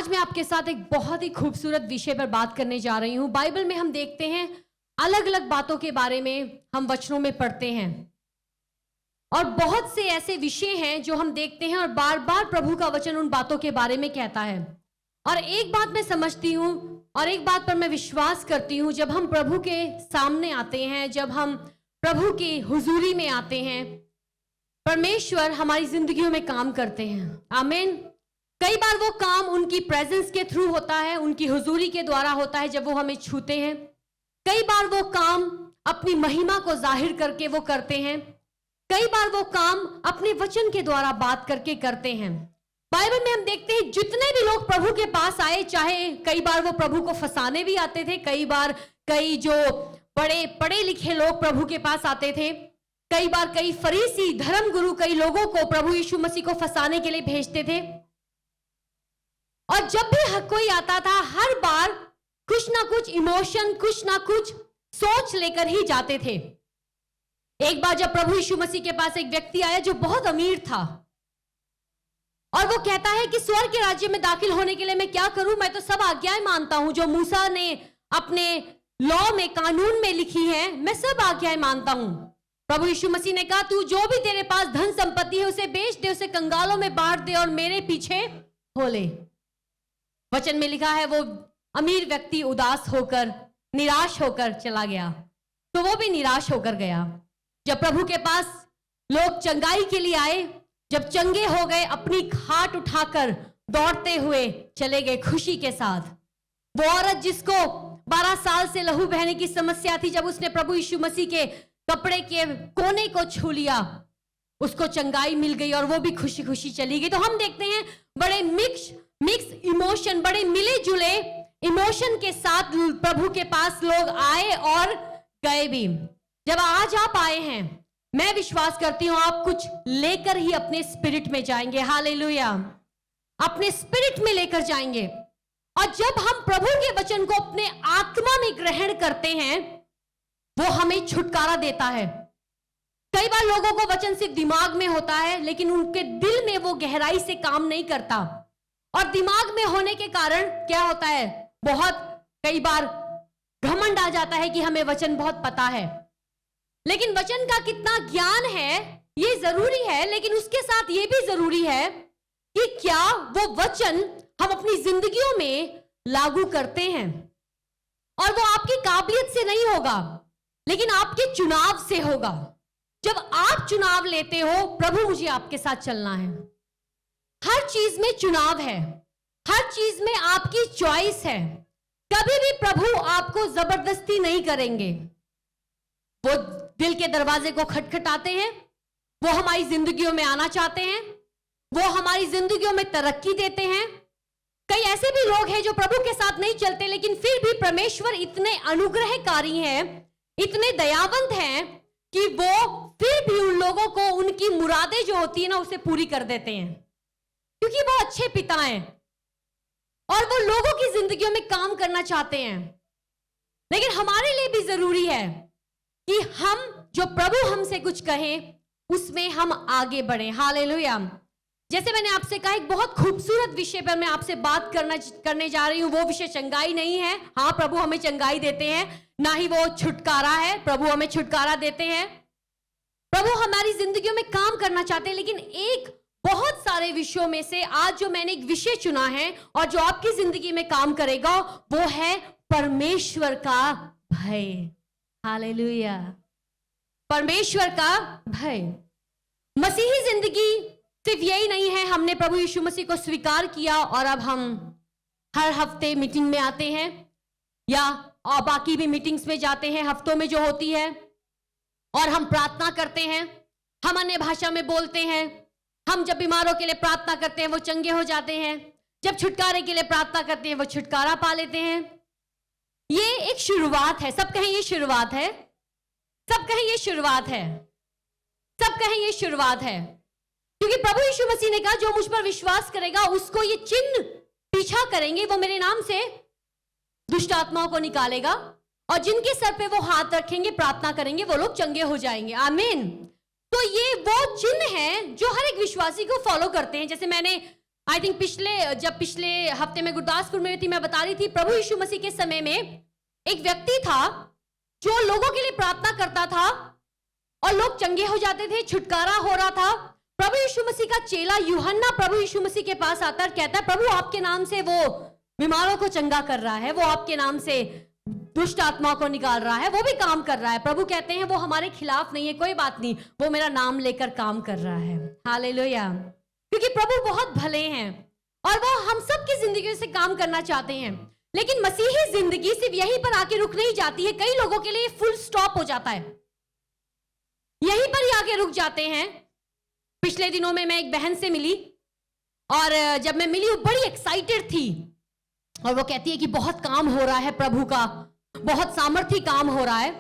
आज मैं आपके साथ एक बहुत ही खूबसूरत विषय पर बात करने जा रही हूँ। बाइबल में हम देखते हैं अलग अलग बातों के बारे में हम वचनों में पढ़ते हैं और बहुत से ऐसे विषय हैं जो हम देखते हैं और बार बार प्रभु का वचन उन बातों के बारे में कहता है। और एक बात मैं समझती हूँ और एक बात पर मैं विश्वास करती हूँ, जब हम प्रभु के सामने आते हैं, जब हम प्रभु की हुजूरी में आते हैं, परमेश्वर हमारी जिंदगियों में काम करते हैं। आमीन। कई बार वो काम उनकी प्रेजेंस के थ्रू होता है, उनकी हुजूरी के द्वारा होता है जब वो हमें छूते हैं। कई बार वो काम अपनी महिमा को जाहिर करके वो करते हैं। कई बार वो काम अपने वचन के द्वारा बात करके करते हैं। बाइबल में हम देखते हैं जितने भी लोग प्रभु के पास आए, चाहे कई बार वो प्रभु को फंसाने भी आते थे, कई बार कई जो बड़े पढ़े लिखे लोग प्रभु के पास आते थे, कई बार कई फरीसी धर्म गुरु कई लोगों को प्रभु यीशु मसीह को फंसाने के लिए भेजते थे। और जब भी कोई आता था, हर बार कुछ ना कुछ इमोशन, कुछ ना कुछ सोच लेकर ही जाते थे। एक बार जब प्रभु यीशु मसीह के पास एक व्यक्ति आया जो बहुत अमीर था और वो कहता है कि स्वर्ग के राज्य में दाखिल होने के लिए मैं क्या करूं? मैं तो सब आज्ञाएं मानता हूं जो मूसा ने अपने लॉ में, कानून में लिखी है, मैं सब आज्ञाएं मानता हूं। प्रभु यीशु मसीह ने कहा, तू जो भी तेरे पास धन संपत्ति है उसे बेच दे, उसे कंगालों में बांट दे और मेरे पीछे हो ले। वचन में लिखा है वो अमीर व्यक्ति उदास होकर, निराश होकर चला गया। तो वो भी निराश होकर गया। जब प्रभु के पास लोग चंगाई के लिए आए, जब चंगे हो गए, अपनी खाट उठाकर दौड़ते हुए चले गए खुशी के साथ। वो औरत जिसको 12 साल से लहू बहने की समस्या थी, जब उसने प्रभु यीशु मसीह के कपड़े के कोने को छू लिया, उसको चंगाई मिल गई और वो भी खुशी खुशी चली गई। तो हम देखते हैं बड़े मिक्स इमोशन, बड़े मिले जुले इमोशन के साथ प्रभु के पास लोग आए और गए भी। जब आज आप आए हैं, मैं विश्वास करती हूं आप कुछ लेकर ही अपने स्पिरिट में जाएंगे। हालेलुया। अपने स्पिरिट में लेकर जाएंगे। और जब हम प्रभु के वचन को अपने आत्मा में ग्रहण करते हैं, वो हमें छुटकारा देता है। कई बार लोगों को वचन सिर्फ दिमाग में होता है, लेकिन उनके दिल में वो गहराई से काम नहीं करता। और दिमाग में होने के कारण क्या होता है, बहुत कई बार घमंड आ जाता है कि हमें वचन बहुत पता है। लेकिन वचन का कितना ज्ञान है ये जरूरी है, लेकिन उसके साथ ये भी जरूरी है कि क्या वो वचन हम अपनी जिंदगियों में लागू करते हैं। और वो आपकी काबिलियत से नहीं होगा, लेकिन आपके चुनाव से होगा। जब आप चुनाव लेते हो, प्रभु मुझे आपके साथ चलना है। हर चीज में चुनाव है, हर चीज में आपकी चॉइस है। कभी भी प्रभु आपको जबरदस्ती नहीं करेंगे। वो दिल के दरवाजे को खटखटाते हैं, वो हमारी जिंदगियों में आना चाहते हैं, वो हमारी जिंदगियों में तरक्की देते हैं। कई ऐसे भी लोग हैं जो प्रभु के साथ नहीं चलते, लेकिन फिर भी परमेश्वर इतने अनुग्रहकारी हैं, इतने दयावंत हैं कि वो फिर भी उन लोगों को उनकी मुरादें जो होती है ना, उसे पूरी कर देते हैं, क्योंकि वो अच्छे पिता हैं और वो लोगों की जिंदगियों में काम करना चाहते हैं। लेकिन हमारे लिए भी जरूरी है कि हम जो प्रभु हमसे कुछ कहें उसमें हम आगे बढ़े। हालेलुया। जैसे मैंने आपसे कहा, एक बहुत खूबसूरत विषय पर मैं आपसे बात करने जा रही हूं। वो विषय चंगाई नहीं है। हाँ, प्रभु हमें चंगाई देते हैं, ना ही वो छुटकारा है। प्रभु हमें छुटकारा देते हैं, प्रभु हमारी जिंदगियों में काम करना चाहते हैं। लेकिन एक बहुत सारे विषयों में से आज जो मैंने एक विषय चुना है और जो आपकी जिंदगी में काम करेगा, वो है परमेश्वर का भय। हालेलुया। परमेश्वर का भय। मसीही जिंदगी सिर्फ यही नहीं है, हमने प्रभु यीशु मसीह को स्वीकार किया और अब हम हर हफ्ते मीटिंग में आते हैं या और बाकी भी मीटिंग्स में जाते हैं हफ्तों में जो होती है, और हम प्रार्थना करते हैं, हम अन्य भाषा में बोलते हैं। हम जब बीमारों के लिए प्रार्थना करते हैं वो चंगे हो जाते हैं, जब छुटकारे के लिए प्रार्थना करते हैं वो छुटकारा पा लेते हैं। ये एक शुरुआत है। सब कहें ये शुरुआत है। सब कहें ये शुरुआत है। सब कहें ये शुरुआत है। क्योंकि प्रभु यीशु मसीह ने कहा, जो मुझ पर विश्वास करेगा उसको ये चिन्ह पीछा करेंगे, वो मेरे नाम से दुष्ट आत्माओं को निकालेगा, और जिनके सर पे वो हाथ रखेंगे, प्रार्थना करेंगे, वो लोग चंगे हो जाएंगे। आमीन। तो ये वो चिन्ह हैं जो हर एक विश्वासी को फॉलो करते हैं। जैसे मैंने आई थिंक पिछले हफ्ते में गुरदासपुर में थी, मैं बता रही थी प्रभु यीशु मसीह के समय में एक व्यक्ति था जो लोगों के लिए प्रार्थना करता था और लोग चंगे हो जाते थे, छुटकारा हो रहा था। प्रभु यीशु मसीह का चेला यूहन्ना प्रभु यीशु मसीह के पास आता है, कहता है प्रभु आपके नाम से वो बीमारों को चंगा कर रहा है, वो आपके नाम से दुष्ट आत्मा को निकाल रहा है, वो भी काम कर रहा है। प्रभु कहते हैं वो हमारे खिलाफ नहीं है, कोई बात नहीं, वो मेरा नाम लेकर काम कर रहा है। हालेलुया। क्योंकि प्रभु बहुत भले हैं और वो हम सब की जिंदगी से काम करना चाहते हैं। लेकिन मसीही जिंदगी सिर्फ यहीं पर आके रुक नहीं जाती है, कई लोगों के लिए फुल स्टॉप हो जाता है, यहीं पर ही आके रुक जाते हैं। पिछले दिनों में मैं एक बहन से मिली और जब मैं मिली वो बड़ी एक्साइटेड थी और वो कहती है कि बहुत काम हो रहा है प्रभु का, बहुत सामर्थ्य काम हो रहा है।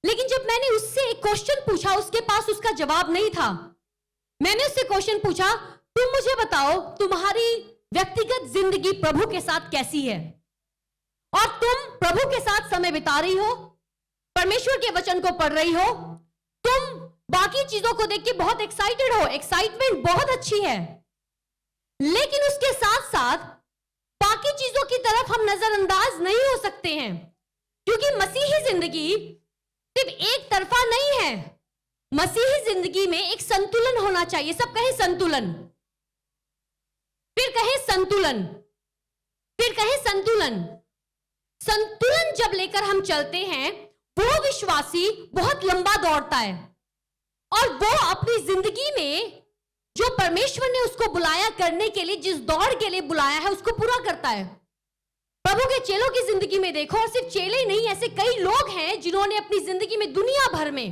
लेकिन जब मैंने उससे एक क्वेश्चन पूछा, उसके पास उसका जवाब नहीं था। मैंने उससे क्वेश्चन पूछा, तुम मुझे बताओ तुम्हारी व्यक्तिगत जिंदगी प्रभु के साथ कैसी है और तुम प्रभु के साथ समय बिता रही हो, परमेश्वर के वचन को पढ़ रही हो, तुम बाकी चीजों को देख के बहुत एक्साइटेड हो, एक्साइटमेंट बहुत अच्छी है, लेकिन उसके साथ साथ बाकी चीजों की तरफ हम नजरअंदाज नहीं हो सकते हैं, क्योंकि मसीही जिंदगी सिर्फ एक तरफा नहीं है। मसीही जिंदगी में एक संतुलन होना चाहिए। सब कहें संतुलन, फिर कहें संतुलन, फिर कहें संतुलन। संतुलन जब लेकर हम चलते हैं, वो विश्वासी बहुत लंबा दौड़ता है और वो अपनी जिंदगी में जो परमेश्वर ने उसको बुलाया करने के लिए, जिस दौड़ के लिए बुलाया है, उसको पूरा करता है। प्रभु के चेलों की जिंदगी में देखो, और सिर्फ चेले नहीं, ऐसे कई लोग हैं जिन्होंने अपनी जिंदगी में, दुनिया भर में,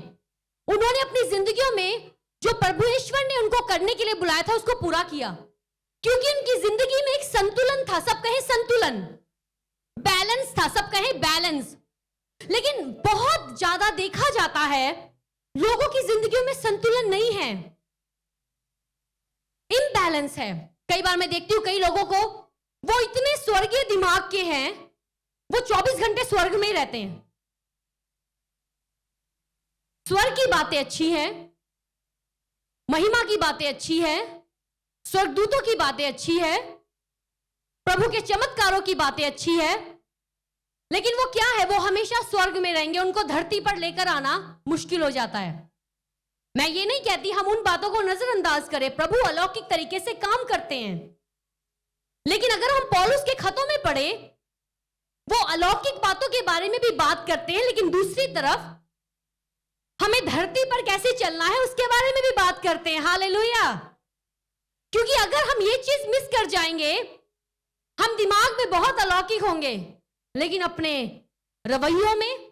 उन्होंने अपनी जिंदगियों में जो परमेश्वर ने उनको करने के लिए बुलाया था उसको पूरा किया, क्योंकि उनकी जिंदगी में एक संतुलन था। सब कहें संतुलन, बैलेंस था। सब कहें बैलेंस। लेकिन बहुत ज्यादा देखा जाता है लोगों की जिंदगियों में संतुलन नहीं है, इम्बैलेंस है। कई बार मैं देखती हूं कई लोगों को, वो इतने स्वर्गीय दिमाग के हैं, वो 24 घंटे स्वर्ग में ही रहते हैं। स्वर्ग की बातें अच्छी हैं, महिमा की बातें अच्छी है, स्वर्गदूतों की बातें अच्छी है, प्रभु के चमत्कारों की बातें अच्छी है, लेकिन वो क्या है, वो हमेशा स्वर्ग में रहेंगे, उनको धरती पर लेकर आना मुश्किल हो जाता है। मैं ये नहीं कहती हम उन बातों को नजरअंदाज करें, प्रभु अलौकिक तरीके से काम करते हैं, लेकिन अगर हम पौलुस के खतों में पढ़े, वो अलौकिक बातों के बारे में भी बात करते हैं, लेकिन दूसरी तरफ हमें धरती पर कैसे चलना है उसके बारे में भी बात करते हैं। हालेलुया। क्योंकि अगर हम ये चीज मिस कर जाएंगे, हम दिमाग में बहुत अलौकिक होंगे, लेकिन अपने रवैयों में,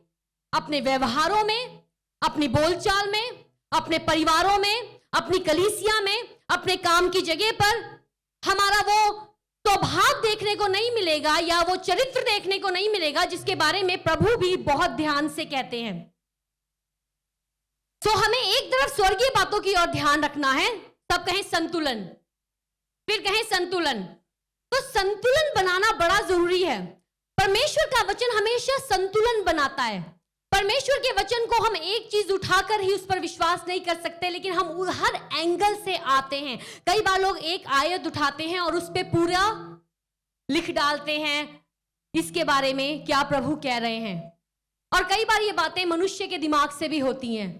अपने व्यवहारों में, अपनी बोलचाल में, अपने परिवारों में, अपनी कलीसिया में, अपने काम की जगह पर हमारा वो स्वभाव देखने को नहीं मिलेगा, या वो चरित्र देखने को नहीं मिलेगा जिसके बारे में प्रभु भी बहुत ध्यान से कहते हैं। तो हमें एक तरफ स्वर्गीय बातों की ओर ध्यान रखना है। सब कहें संतुलन, फिर कहें संतुलन। तो संतुलन बनाना बड़ा जरूरी है। परमेश्वर का वचन हमेशा संतुलन बनाता है। परमेश्वर के वचन को हम एक चीज उठाकर ही उस पर विश्वास नहीं कर सकते, लेकिन हम हर एंगल से आते हैं। कई बार लोग एक आयत उठाते हैं और उस पर पूरा लिख डालते हैं इसके बारे में क्या प्रभु कह रहे हैं, और कई बार ये बातें मनुष्य के दिमाग से भी होती हैं।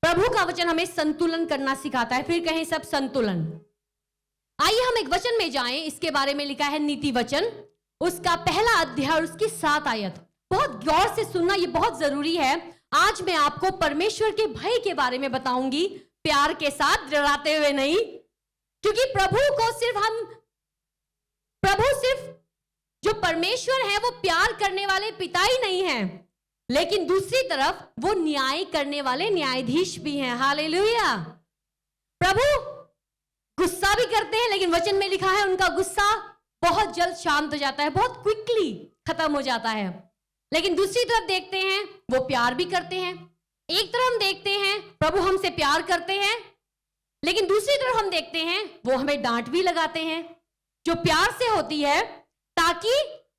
प्रभु का वचन हमें संतुलन करना सिखाता है। फिर कहें सब संतुलन। आइए हम एक वचन में जाएं, इसके बारे में लिखा है नीति वचन, उसका पहला अध्याय और उसकी 7 आयत। बहुत गौर से सुनना, ये बहुत जरूरी है। आज मैं आपको परमेश्वर के भय के बारे में बताऊंगी, प्यार के साथ, डराते हुए नहीं, क्योंकि प्रभु सिर्फ जो परमेश्वर है वो प्यार करने वाले पिता ही नहीं है, लेकिन दूसरी तरफ वो न्याय करने वाले न्यायाधीश भी हैं। हालेलुया। प्रभु गुस्सा भी करते हैं, लेकिन वचन में लिखा है उनका गुस्सा बहुत जल्द शांत हो जाता है, बहुत क्विकली खत्म हो जाता है। लेकिन दूसरी तरफ देखते हैं वो प्यार भी करते हैं। एक तरफ हम देखते हैं प्रभु हमसे प्यार करते हैं, लेकिन दूसरी तरफ हम देखते हैं वो हमें डांट भी लगाते हैं, जो प्यार से होती है, ताकि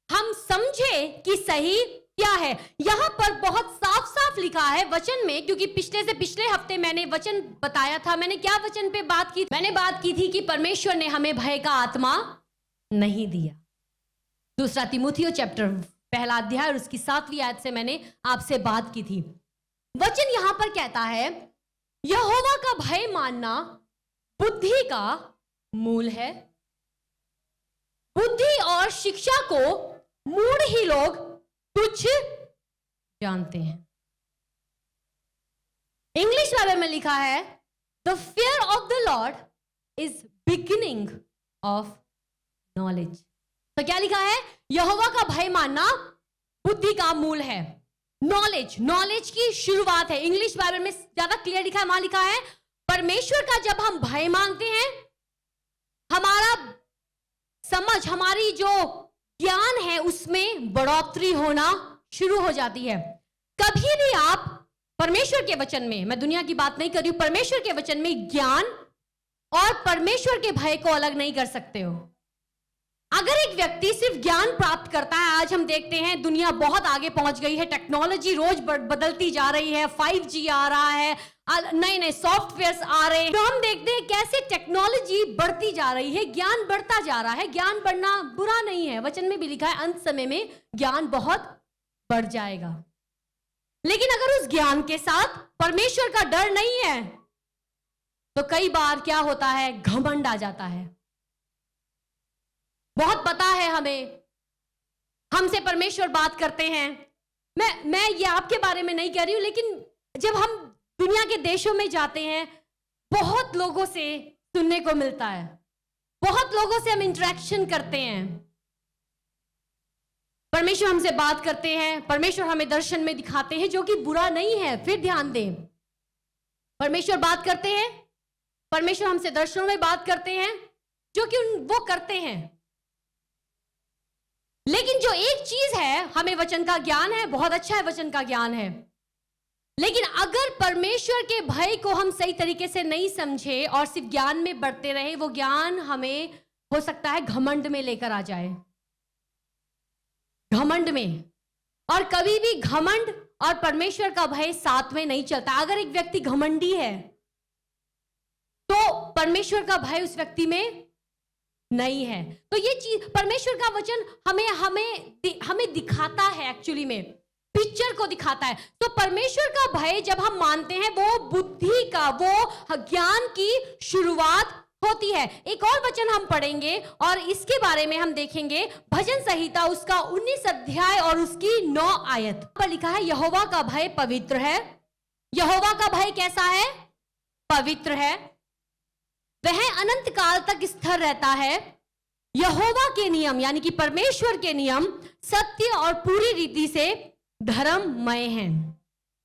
हम समझे कि सही क्या है। यहां पर बहुत साफ साफ लिखा है वचन में, क्योंकि पिछले हफ्ते मैंने वचन बताया था। मैंने क्या वचन पे बात की? मैंने बात की थी कि परमेश्वर ने हमें भय का आत्मा नहीं दिया। दूसरा तिमुथियो चैप्टर 1 अध्याय और उसकी 7वीं आयत से मैंने आपसे बात की थी। वचन यहां पर कहता है यहोवा का भय मानना बुद्धि का मूल है। बुद्धि और शिक्षा को मूढ़ ही लोग तुच्छ जानते हैं। इंग्लिश बाइबल में लिखा है the fear of the Lord is beginning of knowledge. तो क्या लिखा है? यहोवा का भय मानना बुद्धि का मूल है। नॉलेज की शुरुआत है। इंग्लिश बाइबल में ज्यादा क्लियर लिखा है, वहां लिखा है परमेश्वर का जब हम भय मानते हैं, हमारा समझ, हमारी जो ज्ञान है उसमें बढ़ोतरी होना शुरू हो जाती है। कभी भी आप परमेश्वर के वचन में, मैं दुनिया की बात नहीं कर रही हूं, परमेश्वर के वचन में ज्ञान और परमेश्वर के भय को अलग नहीं कर सकते हो। अगर एक व्यक्ति सिर्फ ज्ञान प्राप्त करता है, आज हम देखते हैं दुनिया बहुत आगे पहुंच गई है, टेक्नोलॉजी रोज बदलती जा रही है, 5G आ रहा है, नए नए सॉफ्टवेयर्स आ रहे हैं, तो हम देखते हैं कैसे टेक्नोलॉजी बढ़ती जा रही है, ज्ञान बढ़ता जा रहा है। ज्ञान बढ़ना बुरा नहीं है, वचन में भी लिखा है अंत समय में ज्ञान बहुत बढ़ जाएगा। लेकिन अगर उस ज्ञान के साथ परमेश्वर का डर नहीं है तो कई बार क्या होता है, घमंड आ जाता है। बहुत पता है हमें, हमसे परमेश्वर बात करते हैं। मैं ये आपके बारे में नहीं कह रही हूं, लेकिन जब हम दुनिया के देशों में जाते हैं, बहुत लोगों से सुनने को मिलता है, बहुत लोगों से हम इंटरेक्शन करते हैं। परमेश्वर हमसे बात करते हैं, परमेश्वर हमें दर्शन में दिखाते हैं, जो कि बुरा नहीं है। फिर ध्यान दें, परमेश्वर बात करते हैं, परमेश्वर हमसे दर्शनों में बात करते हैं, जो कि वो करते हैं। लेकिन जो एक चीज है, हमें वचन का ज्ञान है, बहुत अच्छा है, वचन का ज्ञान है, लेकिन अगर परमेश्वर के भय को हम सही तरीके से नहीं समझे और सिर्फ ज्ञान में बढ़ते रहे, वो ज्ञान हमें हो सकता है घमंड में लेकर आ जाए, घमंड में। और कभी भी घमंड और परमेश्वर का भय साथ में नहीं चलता। अगर एक व्यक्ति घमंडी है तो परमेश्वर का भय उस व्यक्ति में नहीं है। तो ये चीज परमेश्वर का वचन हमें दिखाता है, एक्चुअली में पिक्चर को दिखाता है। तो परमेश्वर का भय जब हम मानते हैं, वो बुद्धि का, वो ज्ञान की शुरुआत होती है। एक और वचन हम पढ़ेंगे और इसके बारे में हम देखेंगे, भजन संहिता उसका 19 अध्याय और उसकी 9 आयत पर लिखा है यहोवा का भय पवित्र है। यहोवा का भय कैसा है? पवित्र है। वह अनंत काल तक स्थिर रहता है। यहोवा के नियम यानी कि परमेश्वर के नियम सत्य और पूरी रीति से धर्ममय हैं।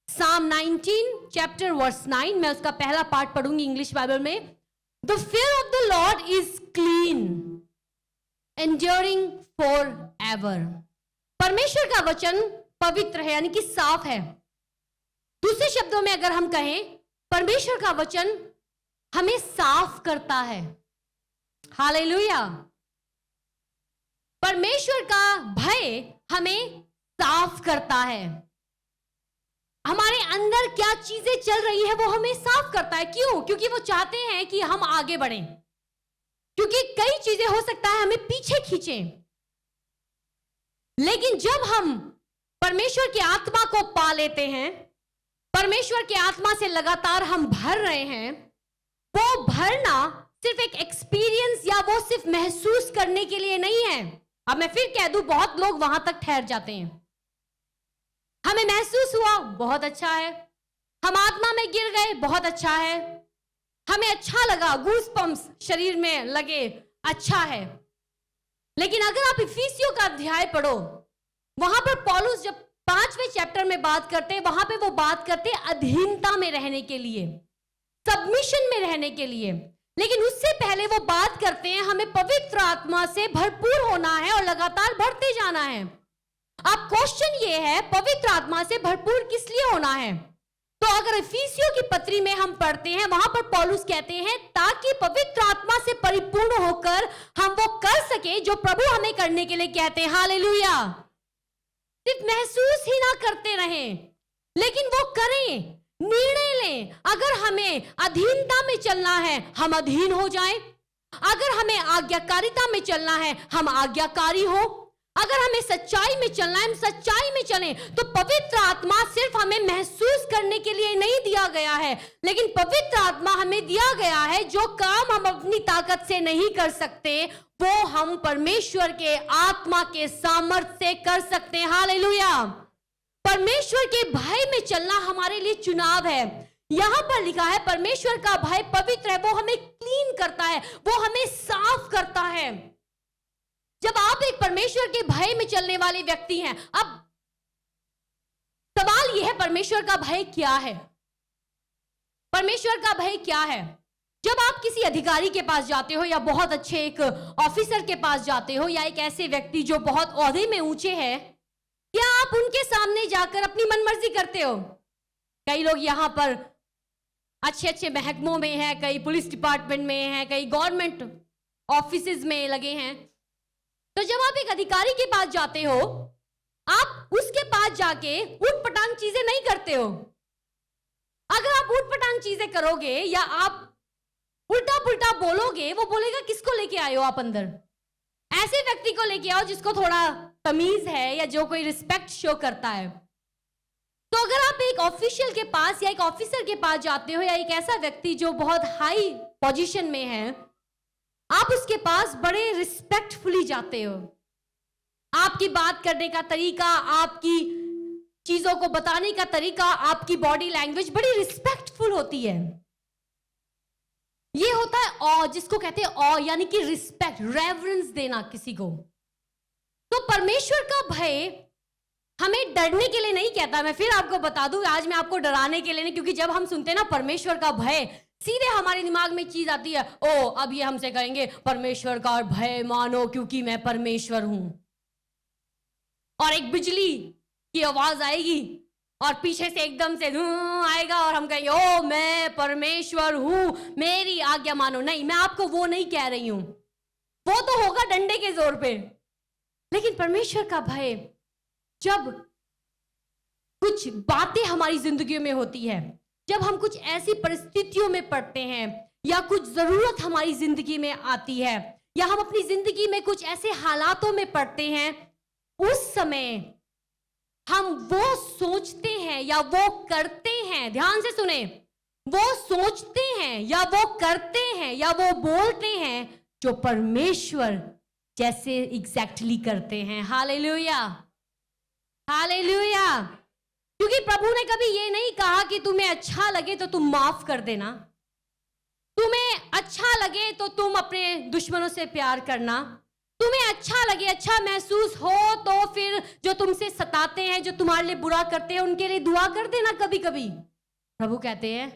Psalm 19 चैप्टर वर्स 9, मैं उसका पहला पार्ट पढ़ूंगी इंग्लिश बाइबल में। The fear of the Lord is clean, enduring forever. परमेश्वर का वचन पवित्र है यानी कि साफ है। दूसरे शब्दों में अगर हम कहें, परमेश्वर का वचन हमें साफ करता है। हालेलुया। परमेश्वर का भय हमें साफ करता है। हमारे अंदर क्या चीजें चल रही है वो हमें साफ करता है। क्यों? क्योंकि वो चाहते हैं कि हम आगे बढ़ें, क्योंकि कई चीजें हो सकता है हमें पीछे खींचें। लेकिन जब हम परमेश्वर की आत्मा को पा लेते हैं, परमेश्वर की आत्मा से लगातार हम भर रहे हैं, वो भरना सिर्फ एक एक्सपीरियंस या वो सिर्फ महसूस करने के लिए नहीं है। अब मैं फिर कह दूं, बहुत लोग वहां तक ठहर जाते हैं। हमें महसूस हुआ, बहुत अच्छा है। हम आत्मा में गिर गए, बहुत अच्छा है। हमें अच्छा लगा, गूस पंप्स शरीर में लगे, अच्छा है। लेकिन अगर आप इफिसियों का अध्याय पढ़ो, वहां पर पौलुस जब 5वें चैप्टर में बात करते हैं, वहां पे वो बात करते हैं अधीनता में रहने के लिए, सबमिशन में रहने के लिए। लेकिन उससे पहले वो बात करते हैं हमें पवित्र आत्मा से भरपूर होना है और लगातार बढ़ते जाना है। अब क्वेश्चन ये है, पवित्र आत्मा से भरपूर किस लिए होना है? तो अगर इफिसियों की पत्री में हम पढ़ते हैं, वहां पर पौलुस कहते हैं ताकि पवित्र आत्मा से परिपूर्ण होकर हम वो कर सके जो प्रभु हमें करने के लिए कहते हैं। हालेलुया। सिर्फ महसूस ही ना करते रहें, लेकिन वो करें, निर्णय लें। अगर हमें अधीनता में चलना है, हम अधीन हो जाएं। अगर हमें आज्ञाकारिता में चलना है, हम आज्ञाकारी हो। अगर हमें सच्चाई में चलना है, हम सच्चाई में चलें। तो पवित्र आत्मा सिर्फ हमें महसूस करने के लिए नहीं दिया गया है, लेकिन पवित्र आत्मा हमें दिया गया है जो काम हम अपनी ताकत से नहीं कर सकते, वो हम परमेश्वर के आत्मा के सामर्थ्य से कर सकते हैं। हालेलुया। परमेश्वर के भय में चलना हमारे लिए चुनाव है। यहां पर लिखा है परमेश्वर का भय पवित्र है, वो हमें क्लीन करता है, वो हमें साफ करता है। जब आप एक परमेश्वर के भय में चलने वाले व्यक्ति हैं, अब सवाल यह है परमेश्वर का भय क्या है? परमेश्वर का भय क्या है? जब आप किसी अधिकारी के पास जाते हो या बहुत अच्छे एक ऑफिसर के पास जाते हो या एक ऐसे व्यक्ति जो बहुत ओहदे में ऊंचे हैं, क्या आप उनके सामने जाकर अपनी मनमर्जी करते हो? कई लोग यहां पर अच्छे अच्छे महकमों में हैं, कई पुलिस डिपार्टमेंट में हैं, कई गवर्नमेंट ऑफिसेज में लगे हैं। तो जब आप एक अधिकारी के पास जाते हो, आप उसके पास जाके उटपटांग चीजें नहीं करते हो। अगर आप उटपटांग चीजें करोगे या आप उल्टा पुल्टा बोलोगे, वो बोलेगा किसको लेके आए हो आप अंदर? ऐसे व्यक्ति को लेके आओ जिसको थोड़ा तमीज है या जो कोई रिस्पेक्ट शो करता है। तो अगर आप एक ऑफिशियल के पास या एक ऑफिसर के पास जाते हो या एक ऐसा व्यक्ति जो बहुत हाई पोजीशन में है, आप उसके पास बड़े रिस्पेक्टफुली जाते हो। आपकी बात करने का तरीका, आपकी चीजों को बताने का तरीका, आपकी बॉडी लैंग्वेज बड़ी रिस्पेक्टफुल होती है। ये होता है ऑ, जिसको कहते हैं ऑ, यानी कि रिस्पेक्ट, रेवरेंस देना किसी को। तो परमेश्वर का भय हमें डरने के लिए नहीं कहता। मैं फिर आपको बता दूं, आज मैं आपको डराने के लिए नहीं, क्योंकि जब हम सुनते हैं ना परमेश्वर का भय, सीधे हमारे दिमाग में चीज आती है, ओ अब ये हमसे कहेंगे परमेश्वर का भय मानो क्योंकि मैं परमेश्वर हूं। और एक बिजली की आवाज आएगी और पीछे से एकदम से आएगा और हम कहेंगे ओ मैं परमेश्वर हूं, मेरी आज्ञा मानो। नहीं, मैं आपको वो नहीं कह रही हूं, वो तो होगा डंडे के जोर पे। लेकिन परमेश्वर का भय, जब कुछ बातें हमारी जिंदगी में होती है, जब हम कुछ ऐसी परिस्थितियों में पड़ते हैं या कुछ जरूरत हमारी जिंदगी में आती है या हम अपनी जिंदगी में कुछ ऐसे हालातों में पड़ते हैं, उस समय हम वो सोचते हैं या वो करते हैं, ध्यान से सुने, वो सोचते हैं या वो करते हैं या वो बोलते हैं जो परमेश्वर जैसे एग्जैक्टली करते हैं। Hallelujah, hallelujah. क्योंकि प्रभु ने कभी ये नहीं कहा कि तुम्हें अच्छा लगे तो तुम माफ कर देना, तुम्हें अच्छा लगे तो तुम अपने दुश्मनों से प्यार करना, तुम्हें अच्छा लगे, अच्छा महसूस हो तो फिर जो तुमसे सताते हैं, जो तुम्हारे लिए बुरा करते हैं, उनके लिए दुआ कर देना कभी कभी। प्रभु कहते हैं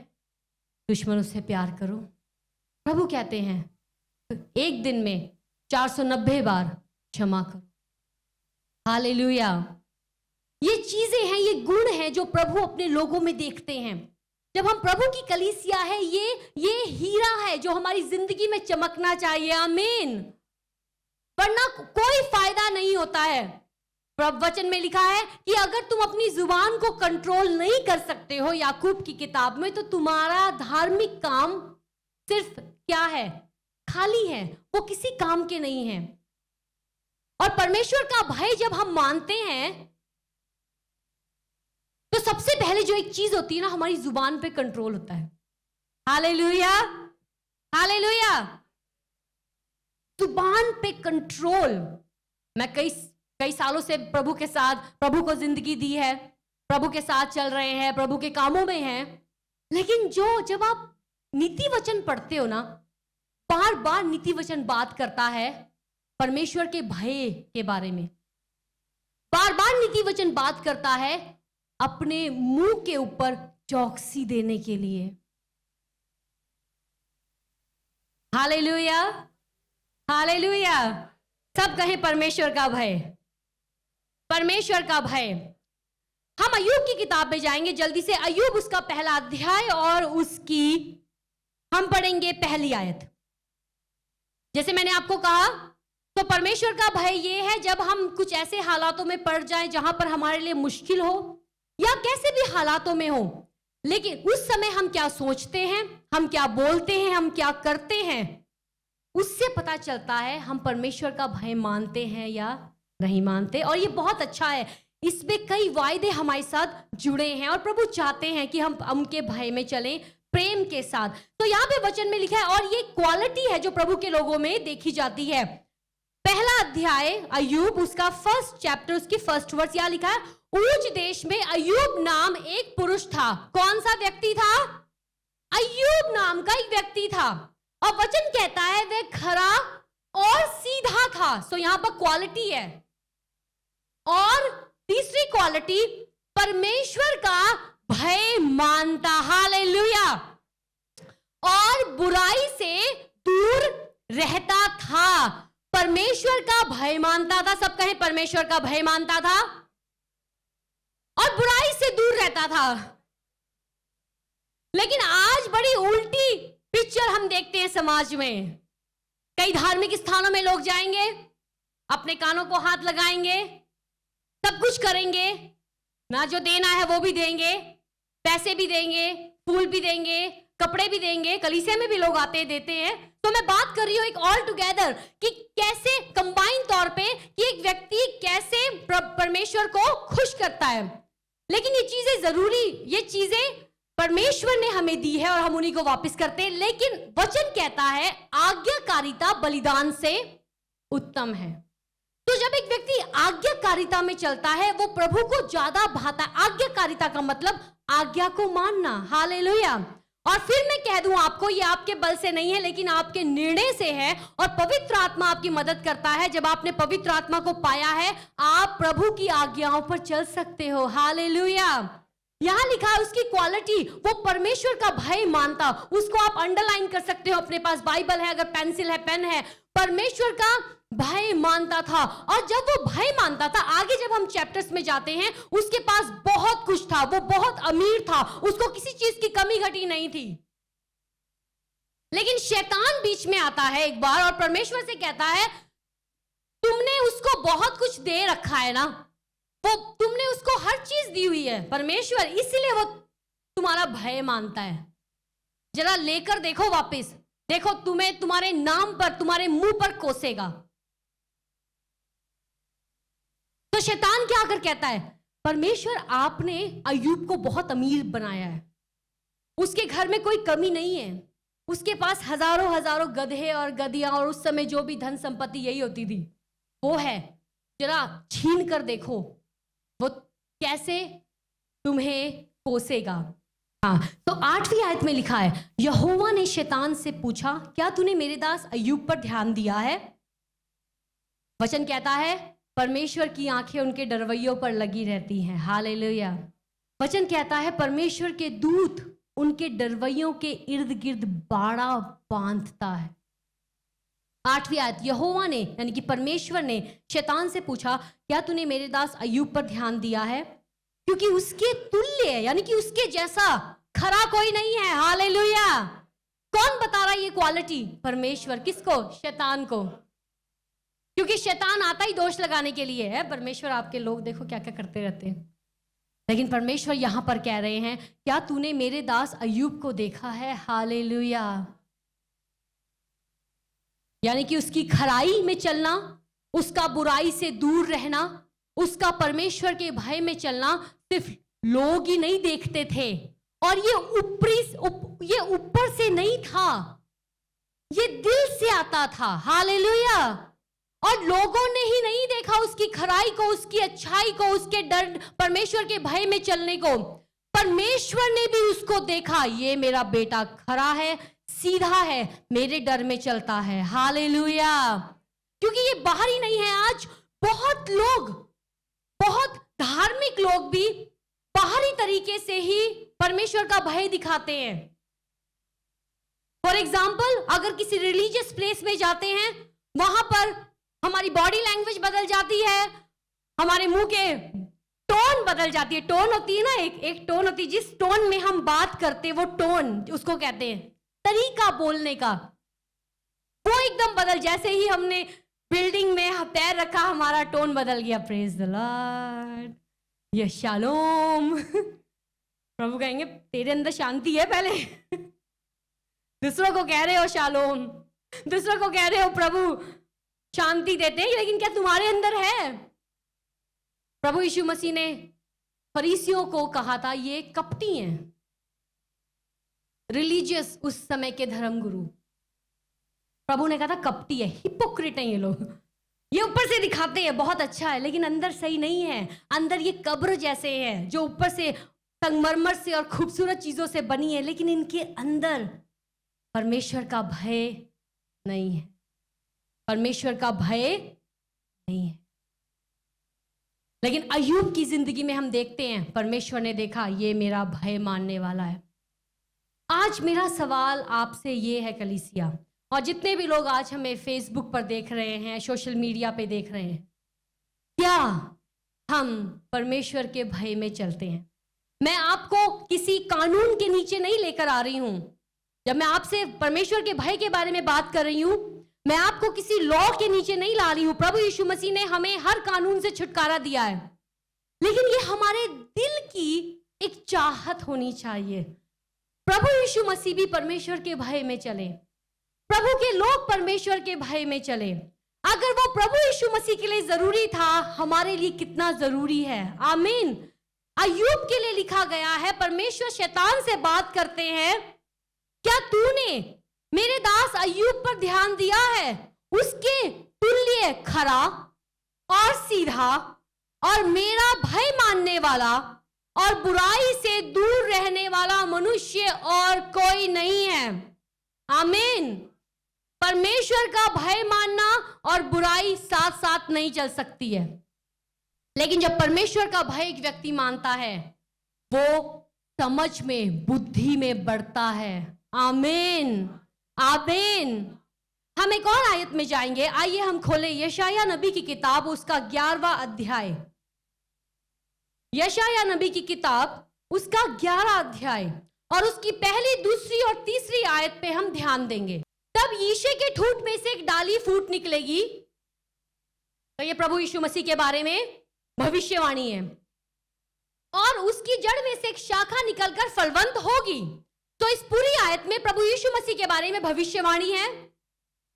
दुश्मनों से प्यार करो। प्रभु कहते हैं एक दिन में 490 बार क्षमा करो। हालेलुया। ये चीजें हैं, ये गुण हैं जो प्रभु अपने लोगों में देखते हैं। जब हम प्रभु की कलीसिया है, ये हीरा है जो हमारी जिंदगी में चमकना चाहिए। आमीन। वरना कोई फायदा नहीं होता है। प्रभु वचन में लिखा है कि अगर तुम अपनी जुबान को कंट्रोल नहीं कर सकते हो, याकूब की किताब में, तो तुम्हारा धार्मिक काम सिर्फ क्या है? खाली है, वो किसी काम के नहीं है। और परमेश्वर का भय जब हम मानते हैं तो सबसे पहले जो एक चीज होती है ना, हमारी जुबान पे कंट्रोल होता है। Hallelujah, hallelujah. जुबान पे कंट्रोल। मैं कई सालों से प्रभु के साथ, प्रभु को जिंदगी दी है, प्रभु के साथ चल रहे हैं, प्रभु के कामों में हैं। लेकिन जब आप नीति वचन पढ़ते हो ना, बार बार नीति वचन बात करता है परमेश्वर के भय के बारे में। बार बार नीति वचन बात करता है अपने मुंह के ऊपर चौकसी देने के लिए। Hallelujah, hallelujah. सब कहें परमेश्वर का भय, परमेश्वर का भय। हम अय्यूब की किताब में जाएंगे जल्दी से। अय्यूब उसका पहला अध्याय और उसकी हम पढ़ेंगे पहली आयत। जैसे मैंने आपको कहा, तो परमेश्वर का भय ये है जब हम कुछ ऐसे हालातों में पड़ जाएं जहां पर हमारे लिए मुश्किल हो या कैसे भी हालातों में हो, लेकिन उस समय हम क्या सोचते हैं, हम क्या बोलते हैं, हम क्या करते हैं, उससे पता चलता है हम परमेश्वर का भय मानते हैं या नहीं मानते। और ये बहुत अच्छा है, इसमें कई वायदे हमारे साथ जुड़े हैं और प्रभु चाहते हैं कि हम उनके भय में चलें प्रेम के साथ। तो यहाँ पे वचन में लिखा है, और ये क्वालिटी है जो प्रभु के लोगों में देखी जाती है। पहला अध्याय अय्यूब, उसका फर्स्ट चैप्टर, उसकी फर्स्ट वर्स यहां लिखा है, ऊज देश में अय्यूब नाम एक पुरुष था। कौन सा व्यक्ति था? अय्यूब नाम का एक व्यक्ति था। और वचन कहता है वह खरा और सीधा था। सो यहां पर क्वालिटी है। और तीसरी क्वालिटी, परमेश्वर का भय मानता, हालेलुया, और बुराई से दूर रहता था। परमेश्वर का भय मानता था, सब कहें परमेश्वर का भय मानता था, और बुराई से दूर रहता था। लेकिन आज बड़ी उल्टी पिक्चर हम देखते हैं समाज में। कई धार्मिक स्थानों में लोग जाएंगे, अपने कानों को हाथ लगाएंगे, सब कुछ करेंगे, ना जो देना है वो भी देंगे, पैसे भी देंगे, फूल भी देंगे, कपड़े भी देंगे, कलीसिया में भी लोग आते देते हैं। तो मैं बात कर रही हूं एक ऑल टुगेदर कि कैसे कंबाइन तौर पे कि एक व्यक्ति कैसे परमेश्वर को खुश करता है। लेकिन ये चीजें जरूरी, ये चीजें परमेश्वर ने हमें दी है और हम उन्हीं को वापस करते हैं। लेकिन वचन कहता है आज्ञाकारिता बलिदान से उत्तम है। तो जब एक व्यक्ति आज्ञाकारिता में चलता है वो प्रभु को ज्यादा भाता है। आज्ञाकारिता का मतलब आज्ञा को मानना, हालेलुया। और फिर मैं कह दूं आपको, ये आपके बल से नहीं है लेकिन आपके निर्णय से है, और पवित्र आत्मा आपकी मदद करता है। जब आपने पवित्र आत्मा को पाया है, आप प्रभु की आज्ञाओं पर चल सकते हो, हालेलुया। यहां लिखा है उसकी क्वालिटी, वो परमेश्वर का भय मानता। उसको आप अंडरलाइन कर सकते हो, अपने पास बाइबल है, अगर पेंसिल है, पेन है। परमेश्वर का भय मानता था। और जब वो भय मानता था, आगे जब हम चैप्टर्स में जाते हैं, उसके पास बहुत कुछ था, वो बहुत अमीर था, उसको किसी चीज की कमी घटी नहीं थी। लेकिन शैतान बीच में आता है एक बार और परमेश्वर से कहता है, तुमने उसको बहुत कुछ दे रखा है ना, वो तुमने उसको हर चीज दी हुई है परमेश्वर, इसीलिए वो तुम्हारा भय मानता है। जरा लेकर देखो वापस, देखो तुम्हें तुम्हारे नाम पर, तुम्हारे मुंह पर कोसेगा। तो शैतान क्या आकर कहता है, परमेश्वर आपने अय्यूब को बहुत अमीर बनाया है, उसके घर में कोई कमी नहीं है, उसके पास हजारों हजारों गधे और गधियां, और उस समय जो भी धन संपत्ति यही होती थी वो है, जरा छीन कर देखो वो कैसे तुम्हें कोसेगा। हाँ, तो 8वीं आयत में लिखा है, यहोवा ने शैतान से पूछा, क्या तूने मेरे दास अय्यूब पर ध्यान दिया है? वचन कहता है परमेश्वर की आंखें उनके डरवैयों पर लगी रहती हैं, हालेलुया। वचन कहता है परमेश्वर के दूत उनके डरवैयों के इर्द गिर्द बाड़ा बांधता है। 8वीं आयत, यहोवा ने यानी कि परमेश्वर ने शैतान से पूछा, क्या तूने मेरे दास अय्यूब पर ध्यान दिया है? क्योंकि उसके तुल्य यानी कि उसके जैसा खरा कोई नहीं है, हालेलुया। कौन बता रहा है ये क्वालिटी? परमेश्वर। किसको? शैतान को। क्योंकि शैतान आता ही दोष लगाने के लिए है। परमेश्वर, आपके लोग देखो क्या क्या करते रहते हैं। लेकिन परमेश्वर यहां पर कह रहे हैं, क्या तूने मेरे दास अय्यूब को देखा है? हालेलुया। यानी कि उसकी खराई में चलना, उसका बुराई से दूर रहना, उसका परमेश्वर के भय में चलना सिर्फ लोग ही नहीं देखते थे, और ये ऊपर से नहीं था, ये दिल से आता था, हालेलुया। और लोगों ने ही नहीं देखा उसकी खराई को, उसकी अच्छाई को, उसके डर, परमेश्वर के भय में चलने को। परमेश्वर ने भी उसको देखा, ये मेरा बेटा खरा है, सीधा है, मेरे डर में चलता है, हालेलुया। क्योंकि ये बाहरी नहीं है। आज बहुत लोग, बहुत धार्मिक लोग भी बाहरी तरीके से ही परमेश्वर का भय दिखाते हैं। फॉर एग्जाम्पल, अगर किसी रिलीजियस प्लेस में जाते हैं, वहां पर हमारी बॉडी लैंग्वेज बदल जाती है, हमारे मुंह के टोन बदल जाती है। टोन होती है ना, एक टोन होती है, जिस टोन में हम बात करते हैं वो टोन उसको कहते हैं, तरीका बोलने का, वो एकदम बदल। जैसे ही हमने बिल्डिंग में पैर रखा, हमारा टोन बदल गया। प्रेज द लॉर्ड, ये शालोम। प्रभु कहेंगे तेरे अंदर शांति है पहले। दूसरों को कह रहे हो शालोम, दूसरों को कह रहे हो प्रभु शांति देते हैं, लेकिन क्या तुम्हारे अंदर है? प्रभु यीशु मसीह ने फरीसियों को कहा था ये कपटी हैं, रिलीजियस, उस समय के धर्मगुरु। प्रभु ने कहा था कपटी है, हिपोक्रेट है ये लोग, ये ऊपर से दिखाते हैं बहुत अच्छा है लेकिन अंदर सही नहीं है। अंदर ये कब्र जैसे है जो ऊपर से संगमरमर से और खूबसूरत चीजों से बनी है, लेकिन इनके अंदर परमेश्वर का भय नहीं है, परमेश्वर का भय नहीं है। लेकिन अय्यूब की जिंदगी में हम देखते हैं परमेश्वर ने देखा ये मेरा भय मानने वाला है। आज मेरा सवाल आपसे ये है कलीसिया, और जितने भी लोग आज हमें फेसबुक पर देख रहे हैं, सोशल मीडिया पे देख रहे हैं, क्या हम परमेश्वर के भय में चलते हैं? मैं आपको किसी कानून के नीचे नहीं लेकर आ रही हूं। जब मैं आपसे परमेश्वर के भय के बारे में बात कर रही हूं, मैं आपको किसी लॉ के नीचे नहीं ला रही हूं। प्रभु यीशु मसीह ने हमें हर कानून से छुटकारा दिया है, लेकिन ये हमारे दिल की एक चाहत होनी चाहिए। प्रभु यीशु मसीह भी परमेश्वर के भय में चले, प्रभु के लोग परमेश्वर के भय में चले। अगर वो प्रभु यीशु मसीह के लिए जरूरी था, हमारे लिए कितना जरूरी है। आमीन। अय्यूब के लिए लिखा गया है, परमेश्वर शैतान से बात करते हैं, क्या तूने मेरे दास अय्यूब पर ध्यान दिया है? उसके तुल्य खरा और सीधा और मेरा भय मानने वाला और बुराई से दूर रहने वाला मनुष्य और कोई नहीं है। आमीन। परमेश्वर का भय मानना और बुराई साथ साथ नहीं चल सकती है, लेकिन जब परमेश्वर का भय एक व्यक्ति मानता है, वो समझ में, बुद्धि में बढ़ता है। आमीन, आमीन। हम एक और आयत में जाएंगे। आइए हम खोले यशाया नबी की किताब, उसका 11वां अध्याय। यशाया नबी की किताब, उसका 11 अध्याय और उसकी पहली, दूसरी और तीसरी आयत पे हम ध्यान देंगे। तब यीशे के ठूंठ में से एक डाली फूट निकलेगी। तो ये प्रभु यीशु मसीह के बारे में भविष्यवाणी है। और उसकी जड़ में से एक शाखा निकलकर फलवंत होगी। तो इस पूरी आयत में प्रभु यीशु मसीह के बारे में भविष्यवाणी है,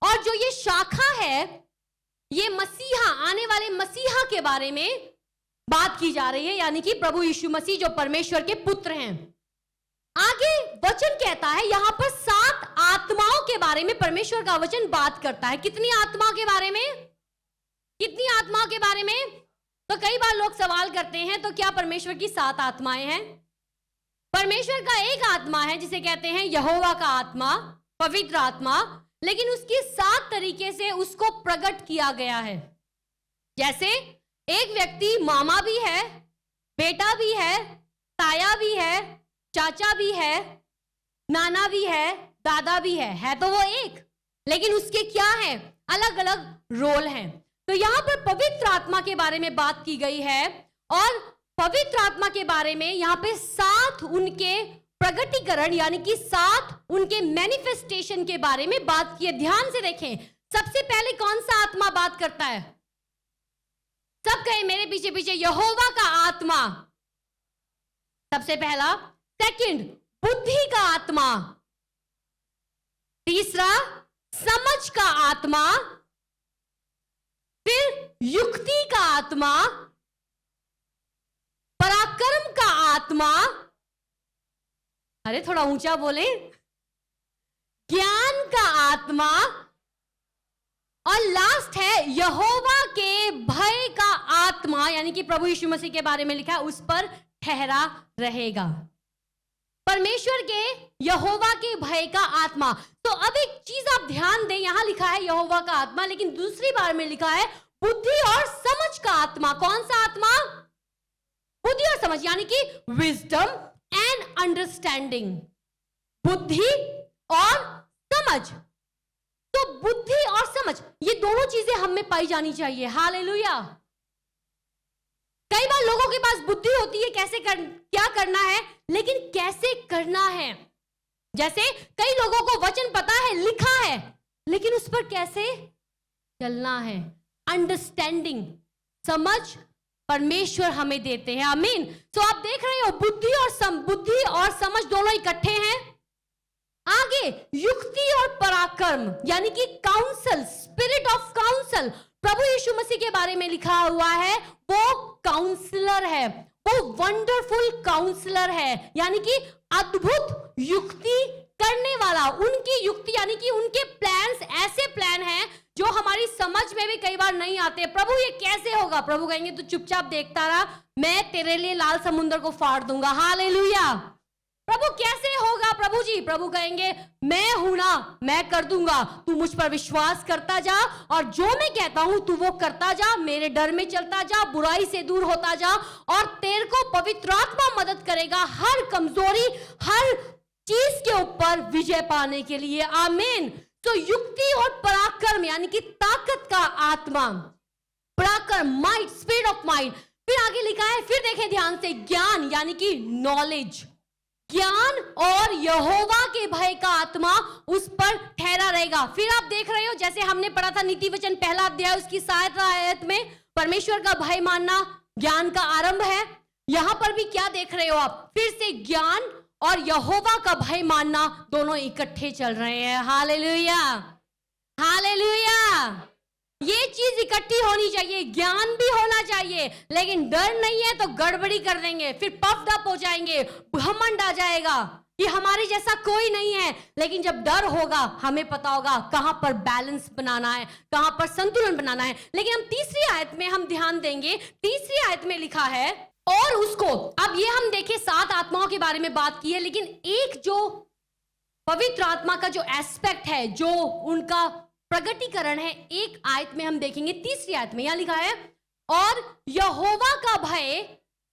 और जो ये शाखा है, ये मसीहा, आने वाले मसीहा के बारे में बात की जा रही है, यानी कि प्रभु यीशु मसीह जो परमेश्वर के पुत्र हैं। आगे वचन कहता है, यहां पर 7 आत्माओं के बारे में परमेश्वर का वचन बात करता है। कितनी आत्माओं के बारे में? कितनी आत्माओं के बारे में? तो कई बार लोग सवाल करते हैं, तो क्या परमेश्वर की 7 आत्माएं हैं? परमेश्वर का एक आत्मा है जिसे कहते हैं यहोवा का आत्मा, पवित्र आत्मा, लेकिन उसकी 7 तरीके से उसको प्रकट किया गया है। जैसे एक व्यक्ति मामा भी है, बेटा भी है, ताया भी है, चाचा भी है, नाना भी है, दादा भी है तो वो एक, लेकिन उसके क्या है? अलग अलग रोल हैं। तो यहां पर पवित्र आत्मा के बारे में बात की गई है, और पवित्र आत्मा के बारे में यहां पे 7 उनके प्रगटीकरण, यानी कि 7 उनके मैनिफेस्टेशन के बारे में बात की है। ध्यान से देखें, सबसे पहले कौन सा आत्मा बात करता है? सब कहे मेरे पीछे पीछे, यहोवा का आत्मा सबसे पहला। सेकंड, बुद्धि का आत्मा। तीसरा, समझ का आत्मा। फिर युक्ति का आत्मा, पराक्रम का आत्मा, अरे थोड़ा ऊंचा बोले, ज्ञान का आत्मा, और लास्ट है यहोवा के भय का आत्मा, यानी कि प्रभु यीशु मसीह के बारे में लिखा है, उस पर ठहरा रहेगा। परमेश्वर के यहोवा के भय का आत्मा। तो अब एक चीज आप ध्यान दें, यहां लिखा है यहोवा का आत्मा, लेकिन दूसरी बार में लिखा है बुद्धि और समझ का आत्मा। कौन सा आत्मा? बुद्धि और समझ, यानी कि विजडम एंड अंडरस्टैंडिंग। बुद्धि और समझ। तो बुद्धि और समझ, ये दोनों चीजें हम में पाई जानी चाहिए। हालेलुया। कई बार लोगों के पास बुद्धि होती है क्या करना है, लेकिन कैसे करना है। जैसे कई लोगों को वचन पता है, लिखा है, लेकिन उस पर कैसे चलना है। अंडरस्टैंडिंग, समझ परमेश्वर हमें देते हैं। आमीन। तो आप देख रहे हो बुद्धि और समझ दोनों इकट्ठे हैं। आगे युक्ति और पराक्रम यानी कि काउंसल, स्पिरिट ऑफ काउंसल। प्रभु यीशु मसीह के बारे में लिखा हुआ है वो काउंसलर है, वो वंडरफुल काउंसलर है, यानी कि अद्भुत युक्ति करने वाला। उनकी युक्ति यानी कि उनके प्लान्स ऐसे प्लान हैं जो हमारी समझ में भी कई बार नहीं आते। प्रभु ये कैसे होगा? प्रभु कहेंगे तू चुपचाप देखता रहा, मैं तेरे लिए लाल समुद्र को फाड़ दूंगा। हालेलुया। प्रभु कैसे होगा प्रभु जी? प्रभु कहेंगे मैं हूं ना, मैं कर दूंगा, तू मुझ पर विश्वास करता जा और जो मैं कहता हूं तू वो करता जा, मेरे डर में चलता जा, बुराई से दूर होता जा और तेरे को पवित्र आत्मा मदद करेगा हर कमजोरी, हर चीज के ऊपर विजय पाने के लिए। आमीन। तो युक्ति और पराक्रम यानी कि ताकत का आत्मा, पराक्रम, माइट, स्पिरिट ऑफ माइट। फिर आगे लिखा है, फिर देखें ध्यान से, ज्ञान यानी कि नॉलेज, ज्ञान और यहोवा के भय का आत्मा उस पर ठहरा रहेगा। फिर आप देख रहे हो जैसे हमने पढ़ा था नीति वचन पहला अध्याय उसकी 7 आयत में, परमेश्वर का भय मानना ज्ञान का आरंभ है। यहां पर भी क्या देख रहे हो आप? फिर से ज्ञान और यहोवा का भय मानना दोनों इकट्ठे चल रहे हैं। Hallelujah, hallelujah. ये चीज इकट्ठी होनी चाहिए, ज्ञान भी होना चाहिए, लेकिन डर नहीं है तो गड़बड़ी कर देंगे, फिर पफ्ड अप हो जाएंगे, घमंड आ जाएगा कि हमारे जैसा कोई नहीं है। लेकिन जब डर होगा हमें पता होगा कहां पर बैलेंस बनाना है, कहां पर संतुलन बनाना है। लेकिन हम तीसरी आयत में हम ध्यान देंगे, तीसरी आयत में लिखा है और उसको, अब ये हम देखें 7 आत्माओं के बारे में बात की है, लेकिन एक जो पवित्र आत्मा का जो एस्पेक्ट है, जो उनका प्रगटीकरण है, एक आयत में हम देखेंगे, तीसरी आयत में यहां लिखा है और यहोवा का भय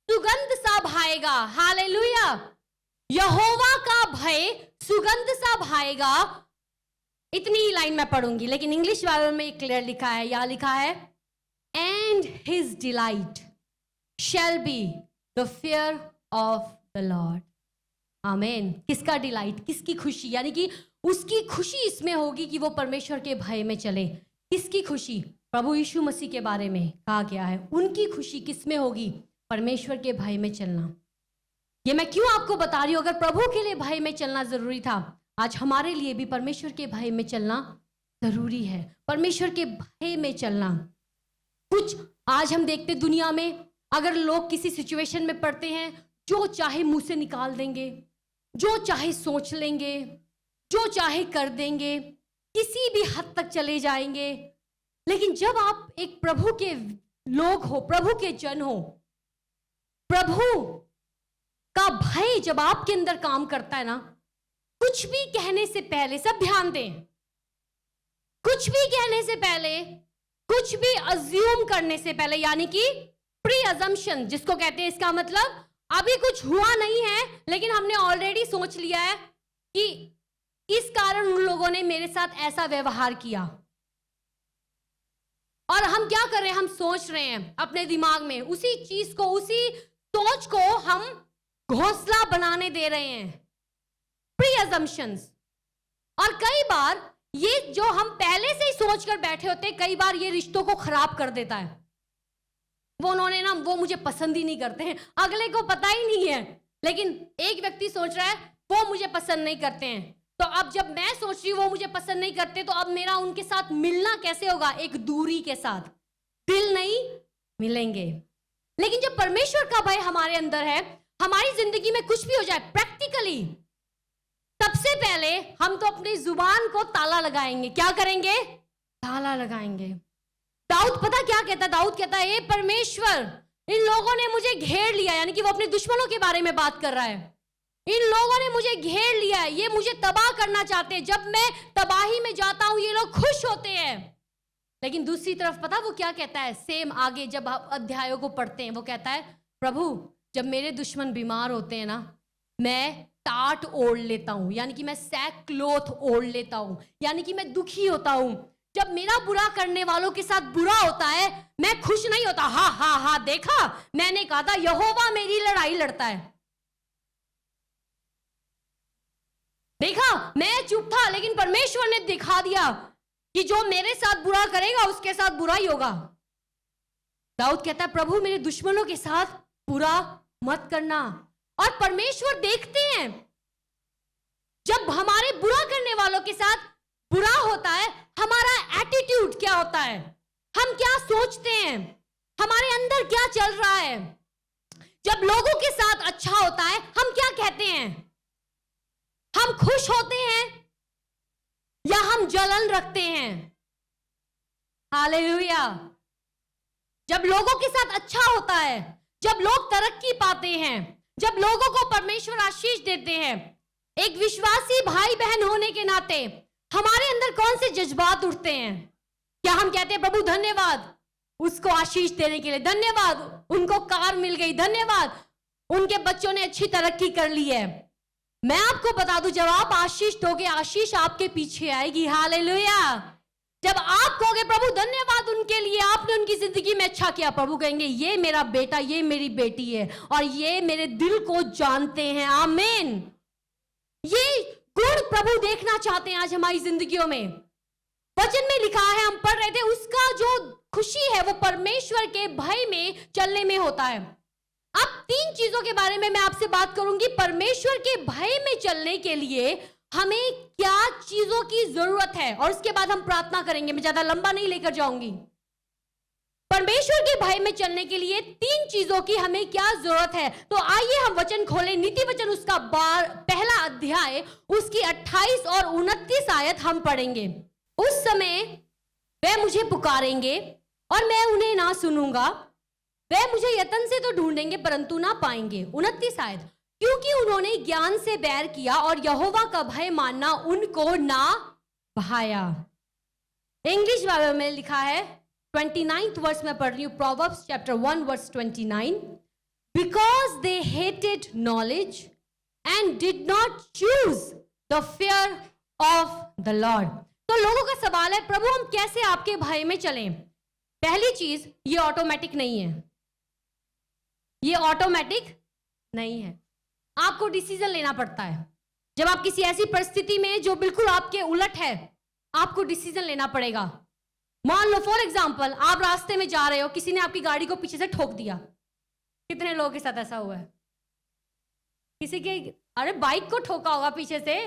सुगंध सा भाएगा। हालेलुया। यहोवा का भय सुगंध सा भाएगा। इतनी ही लाइन मैं पढ़ूंगी, लेकिन इंग्लिश बाइबल में क्लियर लिखा है, यहां लिखा है and his delight shall be the fear of the Lord. आमेन। किसका डिलाइट, किसकी खुशी? यानी कि उसकी खुशी इसमें होगी कि वो परमेश्वर के भय में चले। किसकी खुशी? प्रभु यीशु मसीह के बारे में कहा गया है, उनकी खुशी किसमें होगी? परमेश्वर के भय में चलना। ये मैं क्यों आपको बता रही हूं? अगर प्रभु के लिए भय में चलना जरूरी था, आज हमारे लिए भी परमेश्वर के भय में चलना जरूरी है। परमेश्वर के भय में चलना। कुछ आज हम देखते दुनिया में, अगर लोग किसी सिचुएशन में पड़ते हैं, जो चाहे मुंह से निकाल देंगे, जो चाहे सोच लेंगे, जो चाहे कर देंगे, किसी भी हद तक चले जाएंगे। लेकिन जब आप एक प्रभु के लोग हो, प्रभु के जन हो, प्रभु का भय जब आपके अंदर काम करता है ना, कुछ भी कहने से पहले, सब ध्यान दें, कुछ भी कहने से पहले, कुछ भी अज्यूम करने से पहले, यानी कि प्री अजम्पशन जिसको कहते हैं, इसका मतलब अभी कुछ हुआ नहीं है लेकिन हमने ऑलरेडी सोच लिया है कि इस कारण उन लोगों ने मेरे साथ ऐसा व्यवहार किया। और हम क्या कर रहे हैं? हम सोच रहे हैं अपने दिमाग में उसी चीज को, उसी सोच को हम घोंसला बनाने दे रहे हैं, प्री अजम्पशंस। और कई बार ये जो हम पहले से ही सोच कर बैठे होते हैं, कई बार ये रिश्तों को खराब कर देता है। वो मुझे पसंद ही नहीं करते हैं, अगले को पता ही नहीं है, लेकिन एक व्यक्ति सोच रहा है वो मुझे पसंद नहीं करते हैं। तो अब जब मैं सोच रही हूं वो मुझे पसंद नहीं करते, तो अब मेरा उनके साथ मिलना कैसे होगा? एक दूरी के साथ, दिल नहीं मिलेंगे। लेकिन जब परमेश्वर का भय हमारे अंदर है, हमारी जिंदगी में कुछ भी हो जाए, प्रैक्टिकली सबसे पहले हम तो अपनी जुबान को ताला लगाएंगे। क्या करेंगे? ताला लगाएंगे। दाऊद पता क्या कहता है? दाऊद कहता है, ए परमेश्वर, इन लोगों ने मुझे घेर लिया, यानी कि वो अपने दुश्मनों के बारे में बात कर रहा है। इन लोगों ने मुझे घेर लिया है, ये मुझे तबाह करना चाहते हैं। जब मैं तबाही में जाता हूं ये लोग खुश होते हैं। लेकिन दूसरी तरफ पता वो क्या कहता है? सेम आगे जब आप अध्यायों को पढ़ते हैं, वो कहता है, प्रभु जब मेरे दुश्मन बीमार होते हैं ना, मैं टाट ओढ़ लेता हूं, यानी कि मैं सैक क्लोथ ओढ़ लेता हूं, यानी कि मैं दुखी होता हूं। जब मेरा बुरा करने वालों के साथ बुरा होता है, मैं खुश नहीं होता। हा हा हा, देखा मैंने कहा था यहोवा मेरी लड़ाई लड़ता है। देखा मैं चुप था लेकिन परमेश्वर ने दिखा दिया कि जो मेरे साथ बुरा करेगा उसके साथ बुरा ही होगा। दाऊद कहता है प्रभु मेरे दुश्मनों के साथ बुरा मत करना। और परमेश्वर देखते हैं जब हमारे बुरा करने वालों के साथ बुरा होता है, हमारा एटीट्यूड क्या होता है, हम क्या सोचते हैं, हमारे अंदर क्या चल रहा है। जब लोगों के साथ अच्छा होता है हम क्या कहते हैं, हम खुश होते हैं या हम जलन रखते हैं। हालेलुया। जब लोगों के साथ अच्छा होता है, जब लोग तरक्की पाते हैं, जब लोगों को परमेश्वर आशीष देते हैं, एक विश्वासी भाई बहन होने के नाते हमारे अंदर कौन से जज्बात उठते हैं? क्या हम कहते हैं प्रभु धन्यवाद उसको आशीष देने के लिए, धन्यवाद उनको कार मिल गई, धन्यवाद उनके बच्चों ने अच्छी तरक्की कर ली है। मैं आपको बता दूं जब आप आशीष दोगे आशीष आपके पीछे आएगी। हालेलुया। जब आप कहोगे प्रभु धन्यवाद उनके लिए, आपने उनकी जिंदगी में अच्छा किया, प्रभु कहेंगे ये मेरा बेटा ये मेरी बेटी है और ये मेरे दिल को जानते हैं। आमीन। ये गुण प्रभु देखना चाहते हैं आज हमारी जिंदगियों में। वचन में लिखा है, हम पढ़ रहे थे, उसका जो खुशी है वो परमेश्वर के भय में चलने में होता है। अब 3 चीजों के बारे में मैं आपसे बात करूंगी। परमेश्वर के भय में चलने के लिए हमें क्या चीजों की जरूरत है और उसके बाद हम प्रार्थना करेंगे। मैं ज्यादा लंबा नहीं लेकर जाऊंगी। परमेश्वर के भय में चलने के लिए 3 चीजों की हमें क्या जरूरत है। तो आइए हम वचन खोलें, नीति वचन उसका पहला अध्याय उसकी 28 और 29 आयत हम पढ़ेंगे। उस समय वे मुझे पुकारेंगे और मैं उन्हें ना सुनूंगा, वे मुझे यत्न से तो ढूंढेंगे परंतु ना पाएंगे। 29 आयत, क्योंकि उन्होंने ज्ञान से बैर किया और यहोवा का भय मानना उनको ना भाया। इंग्लिश बाइबल में लिखा है 29th वर्स में पढ़ रही हूं, proverbs chapter 1 verse 29, because they hated knowledge and did not choose the fear of the Lord. तो लोगों का सवाल है प्रभु हम कैसे आपके भय में चलें। पहली चीज, ये ऑटोमेटिक नहीं है, ये ऑटोमेटिक नहीं है, आपको डिसीजन लेना पड़ता है। जब आप किसी ऐसी परिस्थिति में जो बिल्कुल आपके उलट है, आपको डिसीजन लेना पड़ेगा। मान लो फॉर एग्जांपल आप रास्ते में जा रहे हो, किसी ने आपकी गाड़ी को पीछे से ठोक दिया। कितने लोगों के साथ ऐसा हुआ है? किसी के अरे बाइक को ठोका होगा पीछे से,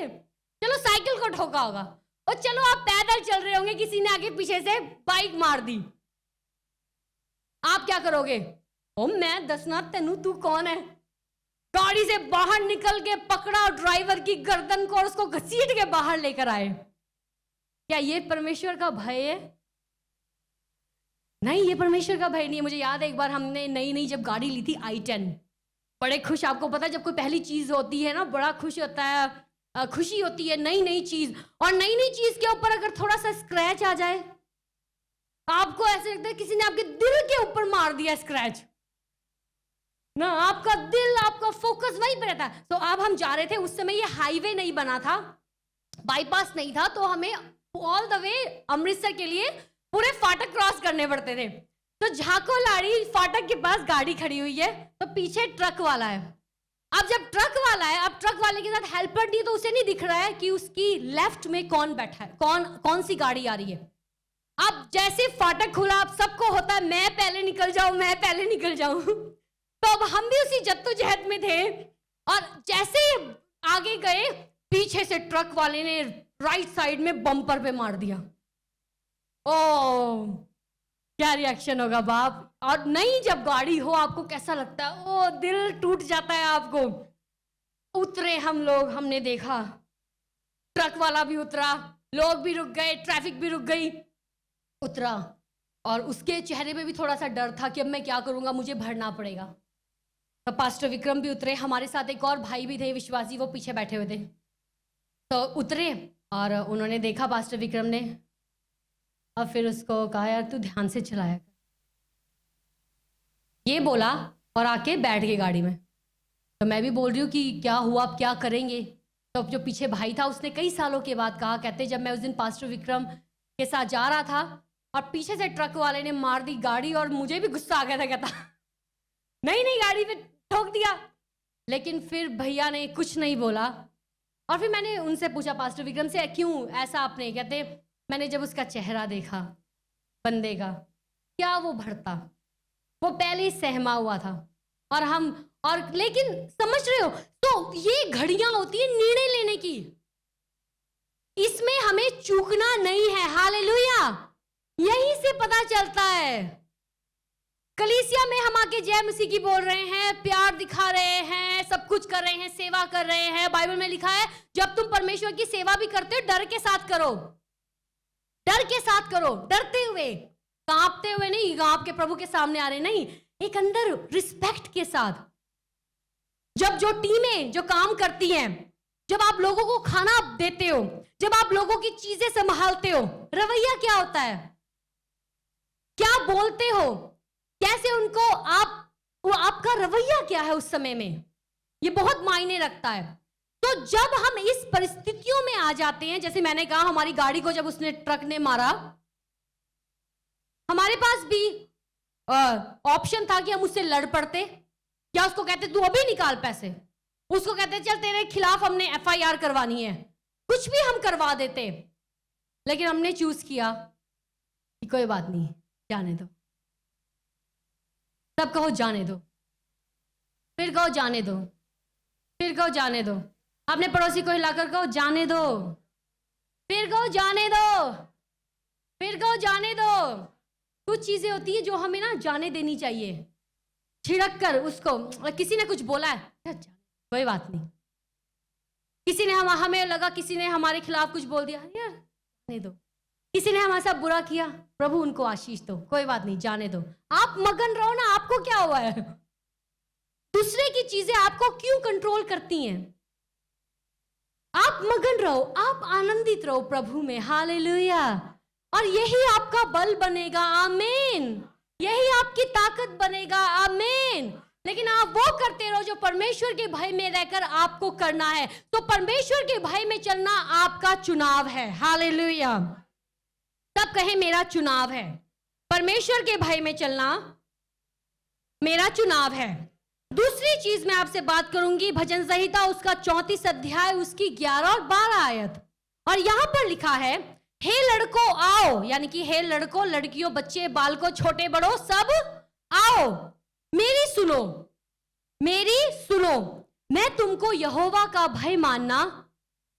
चलो साइकिल को ठोका होगा, और चलो आप पैदल चल रहे होंगे, किसी ने आगे पीछे से बाइक मार दी। आप क्या करोगे? ओ मैं दसना तेनू, तू कौन है? गाड़ी से बाहर निकल के पकड़ा ड्राइवर की गर्दन को और उसको घसीट के बाहर लेकर आए। क्या ये परमेश्वर का भय है? नहीं, ये परमेश्वर का भय नहीं है। मुझे याद है एक बार हमने नई जब गाड़ी ली थी i10, बड़े खुश, आपको पता है जब कोई पहली चीज होती है ना बड़ा खुश होता है, खुशी होती है नई चीज। और नई चीज के ऊपर अगर थोड़ा सा स्क्रैच आ जाए, आपको ऐसे लगता है किसी ने आपके दिल के ऊपर मार दिया स्क्रैच ना, आपका दिल, आपका फोकस वहीं पे रहता है। तो अब हम जा रहे थे, उस समय ये हाईवे नहीं बना था, बाईपास नहीं था, तो हमें ऑल द वे अमृतसर के लिए पूरे फाटक क्रॉस करने पड़ते थे। तो झाको लाड़ी फाटक के पास गाड़ी खड़ी हुई है, तो पीछे ट्रक वाला है। अब जब ट्रक वाला है, अब ट्रक वाले के साथ हेल्पर नहीं, तो उसे नहीं दिख रहा है कि उसकी लेफ्ट में कौन बैठा है, कौन सी गाड़ी आ रही है। अब जैसे फाटक खुला, अब सबको होता है मैं पहले निकल जाऊं, मैं पहले निकल जाऊं। तो अब हम भी उसी जद्दोजहद में थे, और जैसे आगे गए, पीछे से ट्रक वाले ने राइट साइड में बम्पर पे मार दिया। ओ क्या रिएक्शन होगा बाप? और नई जब गाड़ी हो आपको कैसा लगता है? ओ दिल टूट जाता है आपको। उतरे हम लोग, हमने देखा ट्रक वाला भी उतरा, लोग भी रुक गए, ट्रैफिक भी रुक गई, उतरा, और उसके चेहरे पे भी थोड़ा सा डर था कि अब मैं क्या करूंगा, मुझे भरना पड़ेगा। तो पास्टर विक्रम भी उतरे, हमारे साथ एक और भाई भी थे विश्वासी, वो पीछे बैठे हुए थे। तो उतरे और उन्होंने देखा पास्टर विक्रम ने, और फिर उसको कहा यार तू ध्यान से चलाया, ये बोला और आके बैठ गए गाड़ी में। तो मैं भी बोल रही हूँ कि क्या हुआ, अब क्या करेंगे। तो जो पीछे भाई था उसने कई सालों के बाद कहा, कहते जब मैं उस दिन पास्टर विक्रम के साथ जा रहा था और पीछे से ट्रक वाले ने मार दी गाड़ी, और मुझे भी गुस्सा आ गया था, कहता नई गाड़ी पे ठोक दिया। लेकिन फिर भैया ने कुछ नहीं बोला, और फिर मैंने उनसे पूछा पास्टर विक्रम से क्यों ऐसा आपने, कहते मैंने जब उसका चेहरा देखा बंदे का, क्या वो भरता, वो पहले ही सहमा हुआ था। और लेकिन समझ रहे हो, तो ये घड़ियां होती है निर्णय लेने की, इसमें हमें चूकना नहीं है। हालेलुया, यहीं से पता चलता है। कलीसिया में हम आके जय मसीह की बोल रहे हैं, प्यार दिखा रहे हैं, सब कुछ कर रहे हैं, सेवा कर रहे हैं। बाइबल में लिखा है जब तुम परमेश्वर की सेवा भी करते हो डर के साथ करो, डर के साथ करो, डरते हुए, कांपते हुए नहीं, आपके प्रभु के सामने आ रहे नहीं, एक अंदर रिस्पेक्ट के साथ। जब जो टीमें जो काम करती हैं, जब आप लोगों को खाना देते हो, जब आप लोगों की चीजें संभालते हो, रवैया क्या होता है, क्या बोलते हो, कैसे उनको आपका रवैया क्या है उस समय में, ये बहुत मायने रखता है। तो जब हम इस परिस्थितियों में आ जाते हैं, जैसे मैंने कहा हमारी गाड़ी को जब उसने ट्रक ने मारा, हमारे पास भी ऑप्शन था कि हम उससे लड़ पड़ते, या उसको कहते तू अभी निकाल पैसे, उसको कहते चल तेरे खिलाफ हमने एफआईआर करवानी है, कुछ भी हम करवा देते। लेकिन हमने चूज किया कि कोई बात नहीं, जाने दो। सब कहो जाने दो, फिर कहो जाने दो, फिर कहो जाने दो। अपने पड़ोसी को हिलाकर कहो जाने दो, फिर कहो जाने दो, फिर कहो जाने दो। कुछ चीजें होती है जो हमें ना जाने देनी चाहिए, छिड़क कर उसको। किसी ने कुछ बोला है, कोई बात नहीं, किसी ने हमें लगा किसी ने हमारे खिलाफ कुछ बोल दिया, यार जाने दो। किसी ने हमारे साथ बुरा किया, प्रभु उनको आशीष दो, कोई बात नहीं, जाने दो। आप मगन रहो ना, आपको क्या हुआ है, दूसरे की चीजें आपको क्यों कंट्रोल करती हैं? आप मगन रहो, आप आनंदित रहो प्रभु में। हालेलुया, और यही आपका बल बनेगा। आमीन, यही आपकी ताकत बनेगा। आमीन। लेकिन आप वो करते रहो जो परमेश्वर के भय में रहकर आपको करना है। तो परमेश्वर के भय में चलना आपका चुनाव है। हालेलुया, सब कहे मेरा चुनाव है। परमेश्वर के भय में चलना मेरा चुनाव है। दूसरी चीज मैं आपसे बात करूंगी, भजन संहिता उसका 34 अध्याय उसकी 11 और 12 आयत। और यहां पर लिखा है, हे लड़कों आओ, यानी कि हे लड़कों, लड़कियों, बच्चे, बालकों, छोटे बड़ों, सब आओ, मेरी सुनो, मेरी सुनो, मैं तुमको यहोवा का भय मानना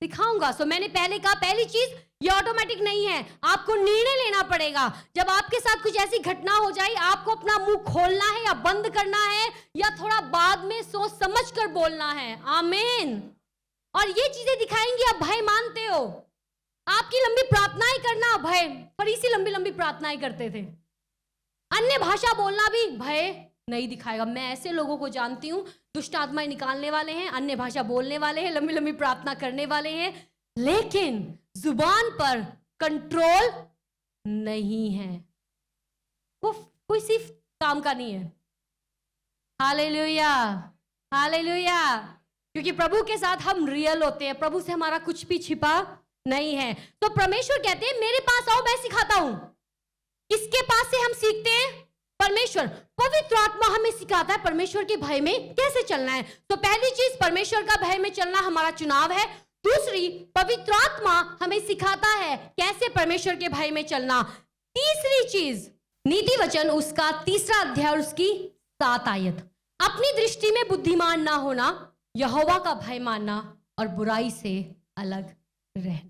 सिखाऊंगा। सो मैंने पहले कहा, पहली चीज ये ऑटोमेटिक नहीं है, आपको निर्णय लेना पड़ेगा। जब आपके साथ कुछ ऐसी घटना हो जाए, आपको अपना मुंह खोलना है या बंद करना है, या थोड़ा बाद में सोच समझ कर बोलना है। आमीन। और ये चीजें दिखाएंगी आप भय मानते हो। आपकी लंबी प्रार्थनाएं करना भय, फरीसी लंबी लंबी प्रार्थनाएं करते थे। अन्य भाषा बोलना भी भय नहीं दिखाएगा। मैं ऐसे लोगों को जानती हूं, दुष्ट आत्माएं निकालने वाले हैं, अन्य भाषा बोलने वाले हैं, लंबी लंबी प्रार्थना करने वाले हैं, लेकिन जुबान पर कंट्रोल नहीं है। वो कोई सिर्फ काम का नहीं है। हालेलुया, हालेलुया, क्योंकि प्रभु के साथ हम रियल होते हैं, प्रभु से हमारा कुछ भी छिपा नहीं है। तो परमेश्वर कहते हैं, मेरे पास आओ, मैं सिखाता हूं। किसके पास से हम सीखते हैं? परमेश्वर, पवित्र आत्मा हमें सिखाता है परमेश्वर के भय में कैसे चलना है। तो पहली चीज, परमेश्वर का भय में चलना हमारा चुनाव है। दूसरी, पवित्र आत्मा हमें सिखाता है कैसे परमेश्वर के भय में चलना। तीसरी चीज, नीति वचन उसका 3 अध्याय उसकी 7 आयत, अपनी दृष्टि में बुद्धिमान ना होना, यहोवा का भय मानना और बुराई से अलग रहना।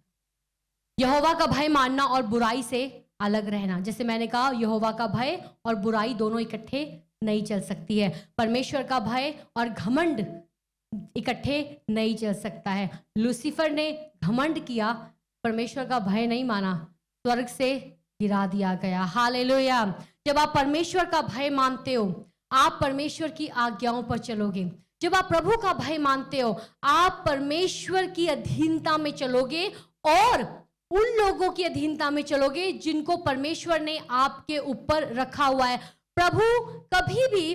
यहोवा का भय मानना और बुराई से अलग रहना। जैसे मैंने कहा, यहोवा का भय और बुराई दोनों इकट्ठे नहीं चल सकती है। परमेश्वर का भय और घमंड इकट्ठे नहीं चल सकता है। लूसीफर ने घमंड किया, परमेश्वर का भय नहीं माना, स्वर्ग से गिरा दिया गया। हालेलुया। जब आप परमेश्वर का भय मानते हो, आप परमेश्वर की आज्ञाओं पर चलोगे। जब आप प्रभु का भय मानते हो, आप परमेश्वर की अधीनता में चलोगे और उन लोगों की अधीनता में चलोगे जिनको परमेश्वर ने आपके ऊपर रखा हुआ है। प्रभु कभी भी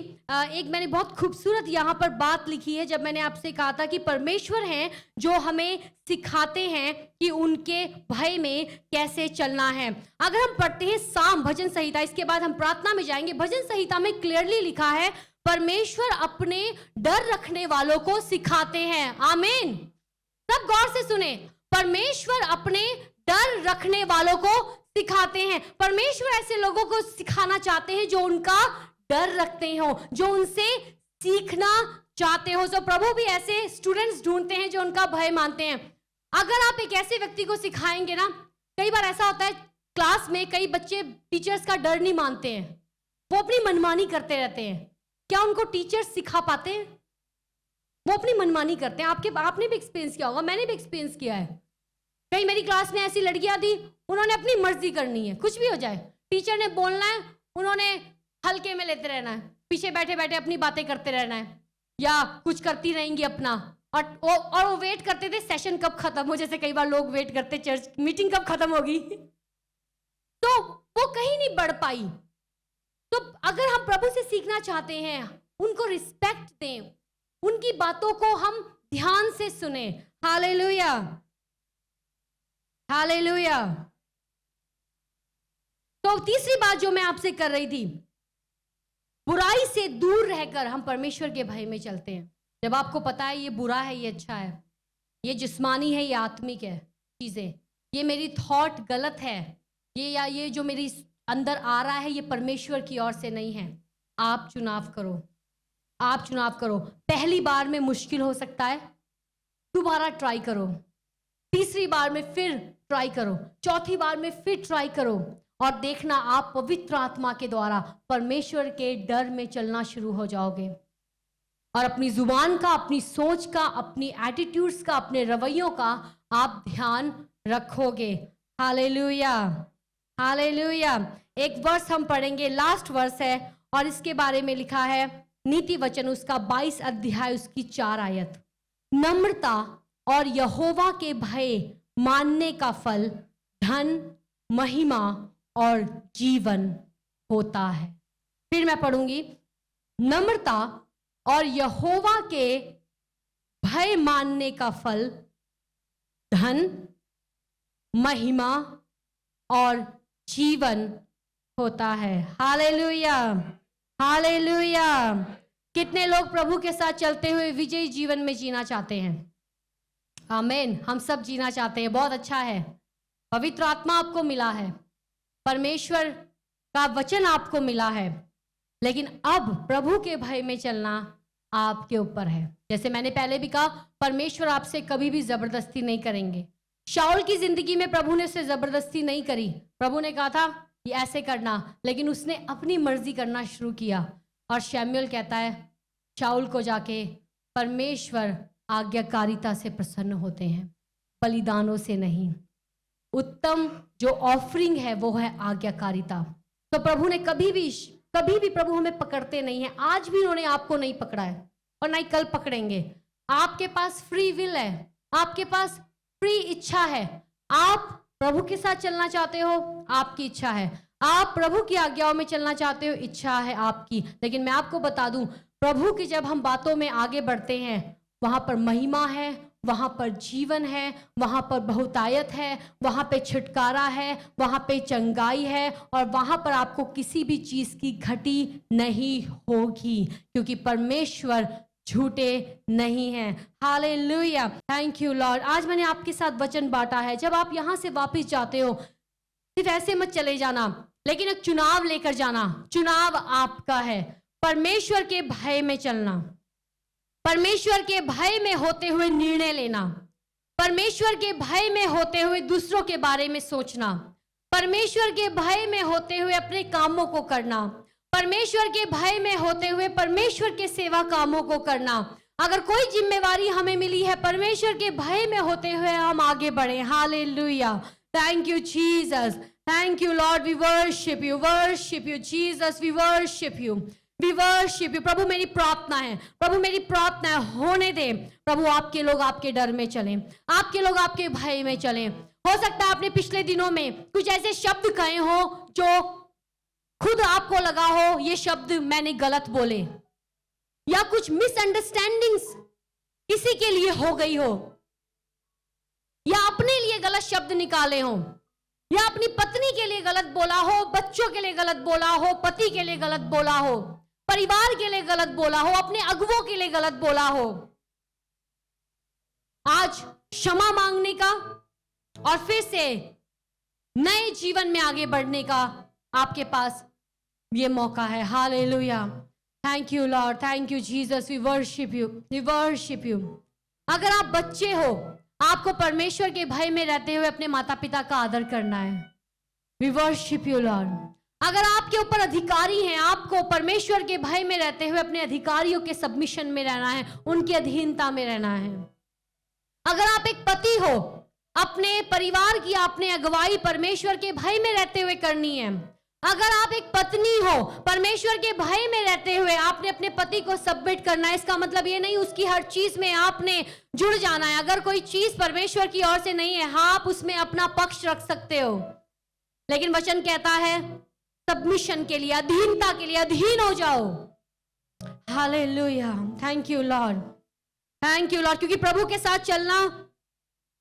एक मैंने बहुत खूबसूरत यहाँ पर बात लिखी है, जब मैंने आपसे कहा था कि परमेश्वर हैं जो हमें सिखाते हैं कि उनके भय में कैसे चलना है। अगर हम पढ़ते हैं साम भजन संहिता, इसके बाद हम प्रार्थना में जाएंगे। भजन संहिता में क्लियरली लिखा है, परमेश्वर अपने डर रखने वालों को सिखाते हैं। आमीन। सब गौर से सुने, परमेश्वर अपने डर रखने वालों को सिखाते हैं। परमेश्वर ऐसे लोगों को सिखाना चाहते हैं जो उनका डर रखते हो, जो उनसे सीखना चाहते हो। तो प्रभु भी ऐसे स्टूडेंट्स ढूंढते हैं जो उनका भय मानते हैं। अगर आप एक ऐसे व्यक्ति को सिखाएंगे ना, कई बार ऐसा होता है क्लास में कई बच्चे टीचर्स का डर नहीं मानते हैं, वो अपनी मनमानी करते रहते हैं। क्या उनको टीचर्स सिखा पाते हैं? वो अपनी मनमानी करते हैं। आपने भी एक्सपीरियंस किया होगा, मैंने भी एक्सपीरियंस किया है। कई मेरी क्लास में ऐसी लड़कियां थी, उन्होंने अपनी मर्जी करनी है, कुछ भी हो जाए, टीचर ने बोलना है, उन्होंने हल्के में लेते रहना है, पीछे बैठे बैठे अपनी बातें करते रहना है, या कुछ करती रहेंगी अपना। और वो वेट करते थे सेशन कब खत्म हो, जैसे कई बार लोग वेट करते चर्च मीटिंग कब खत्म होगी। तो वो कहीं नहीं बढ़ पाई। तो अगर हम प्रभु से सीखना चाहते हैं, उनको रिस्पेक्ट दें, उनकी बातों को हम ध्यान से सुने। Hallelujah, hallelujah. तो तीसरी बात जो मैं आपसे कर रही थी, बुराई से दूर रहकर हम परमेश्वर के भय में चलते हैं। जब आपको पता है ये बुरा है, ये अच्छा है, ये जिस्मानी है, ये आत्मिक है चीजें, ये मेरी थॉट गलत है, ये जो मेरी अंदर आ रहा है ये परमेश्वर की ओर से नहीं है, आप चुनाव करो, आप चुनाव करो। पहली बार में मुश्किल हो सकता है, दोबारा ट्राई करो, तीसरी बार में फिर ट्राई करो, चौथी बार में फिर ट्राई करो, और देखना आप पवित्र आत्मा के द्वारा परमेश्वर के डर में चलना शुरू हो जाओगे। और अपनी जुबान का, अपनी सोच का, अपनी एटीट्यूड्स का, अपने रवैयों का आप ध्यान रखोगे। Hallelujah, hallelujah. एक वर्स हम पढ़ेंगे, लास्ट वर्स है, और इसके बारे में लिखा है नीति वचन उसका 22 अध्याय उसकी 4 आयत। नम्रता और यहोवा के भय मानने का फल धन, महिमा और जीवन होता है। फिर मैं पढ़ूंगी, नम्रता और यहोवा के भय मानने का फल धन, महिमा और जीवन होता है। Hallelujah, hallelujah. कितने लोग प्रभु के साथ चलते हुए विजयी जीवन में जीना चाहते हैं? आमीन। हम सब जीना चाहते हैं, बहुत अच्छा है। पवित्र आत्मा आपको मिला है, परमेश्वर का वचन आपको मिला है, लेकिन अब प्रभु के भय में चलना आपके ऊपर है। जैसे मैंने पहले भी कहा, परमेश्वर आपसे कभी भी जबरदस्ती नहीं करेंगे। शाऊल की जिंदगी में प्रभु ने उससे जबरदस्ती नहीं करी। प्रभु ने कहा था ये ऐसे करना, लेकिन उसने अपनी मर्जी करना शुरू किया। और शमूएल कहता है शाऊल को जाके, परमेश्वर आज्ञाकारिता से प्रसन्न होते हैं, बलिदानों से नहीं। उत्तम जो ऑफरिंग है वो है आज्ञाकारिता। तो प्रभु ने कभी भी प्रभु हमें पकड़ते नहीं है। आज भी उन्होंने आपको नहीं पकड़ा है और ना ही कल पकड़ेंगे। आपके पास फ्री विल है, आपके पास फ्री इच्छा है। आप प्रभु के साथ चलना चाहते हो, आपकी इच्छा है। आप प्रभु की आज्ञाओं में चलना चाहते हो, इच्छा है आपकी। लेकिन मैं आपको बता दूं, प्रभु की जब हम बातों में आगे बढ़ते हैं, वहां पर महिमा है, वहां पर जीवन है, वहां पर बहुतायत है, वहां पे छुटकारा है, वहां पे चंगाई है, और वहां पर आपको किसी भी चीज की घटी नहीं होगी, क्योंकि परमेश्वर झूठे नहीं हैं। Hallelujah, thank you Lord. आज मैंने आपके साथ वचन बांटा है। जब आप यहां से वापस जाते हो, सिर्फ ऐसे मत चले जाना, लेकिन एक चुनाव लेकर जाना। चुनाव आपका है, परमेश्वर के भय में चलना, परमेश्वर के भय में होते हुए निर्णय लेना, परमेश्वर के भय में होते हुए दूसरों के बारे में सोचना, परमेश्वर के भय में होते हुए अपने कामों को करना, परमेश्वर के भय में होते हुए परमेश्वर के सेवा कामों को करना। अगर कोई जिम्मेवारी हमें मिली है, परमेश्वर के भय में होते हुए हम आगे बढ़े। Hallelujah, thank you Jesus, thank you lord, we worship you Jesus, we worship you, we worship you. प्रभु मेरी प्रार्थना है, प्रभु मेरी प्रार्थना है, होने दे प्रभु, आपके लोग आपके डर में चलें, आपके लोग आपके भय में चलें। हो सकता है आपने पिछले दिनों में कुछ ऐसे शब्द कहे हो जो खुद आपको लगा हो ये शब्द मैंने गलत बोले, या कुछ मिसअंडरस्टैंडिंग्स किसी के लिए हो गई हो, या अपने लिए गलत शब्द निकाले हो, या अपनी पत्नी के लिए गलत बोला हो, बच्चों के लिए गलत बोला हो, पति के लिए गलत बोला हो, परिवार के लिए गलत बोला हो, अपने अगुवों के लिए गलत बोला हो। आज क्षमा मांगने का और फिर से नए जीवन में आगे बढ़ने का आपके पास ये मौका है। Hallelujah, thank you Lord, thank you Jesus, we worship you, we worship you. अगर आप बच्चे हो, आपको परमेश्वर के भय में रहते हुए अपने माता पिता का आदर करना है। We worship you Lord. अगर आपके ऊपर अधिकारी हैं, आपको परमेश्वर के भय में रहते हुए अपने अधिकारियों के सबमिशन में रहना है, उनकी अधीनता में रहना है। अगर आप एक पति हो, अपने परिवार की आपने अगुवाई परमेश्वर के भय में रहते हुए करनी है। अगर आप एक पत्नी हो, परमेश्वर के भय में रहते हुए आपने अपने पति को सबमिट करना है। इसका मतलब ये नहीं उसकी हर चीज में आपने जुड़ जाना है। अगर कोई चीज परमेश्वर की ओर से नहीं है, हाँ आप उसमें अपना पक्ष रख सकते हो, लेकिन वचन कहता है सबमिशन के लिए, अधीनता के लिए अधीन हो जाओ। Hallelujah, thank you Lord, thank you Lord. क्योंकि प्रभु के साथ चलना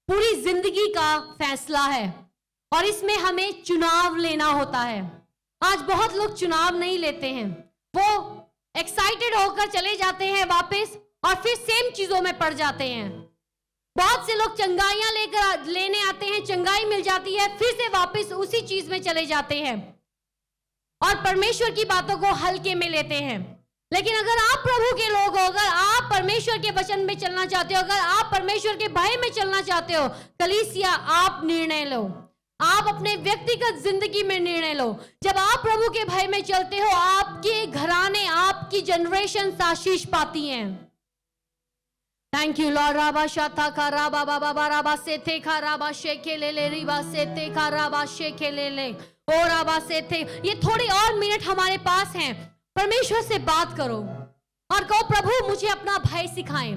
पूरी जिंदगी का फैसला है और इसमें हमें चुनाव लेना होता है। आज बहुत लोग चुनाव नहीं लेते हैं, वो एक्साइटेड होकर चले जाते हैं वापस और फिर सेम चीजों में पड़ जाते हैं। बहुत से लोग चंगाइयां लेने आते हैं, चंगाई मिल जाती है, फिर से वापस उसी चीज में चले जाते हैं और परमेश्वर की बातों को हल्के में लेते हैं। लेकिन अगर आप प्रभु के लोग हो, अगर आप परमेश्वर के वचन में चलना चाहते हो, अगर आप परमेश्वर के भय में चलना चाहते हो, कलीसिया आप निर्णय लो, आप अपने व्यक्तिगत जिंदगी में निर्णय लो। जब आप प्रभु के भय में चलते हो, आपके घराने, आपकी जनरेशन आशीष पाती हैं। Thank you lord. राबा शाता का राबा बाबा राबा से थे खा राबा शेखे ले ले रिबा से थे खा राबा शेखे ले ले ओ राबा से थे। ये थोड़ी और मिनट हमारे पास हैं, परमेश्वर से बात करो और कहो प्रभु मुझे अपना भय सिखाएं।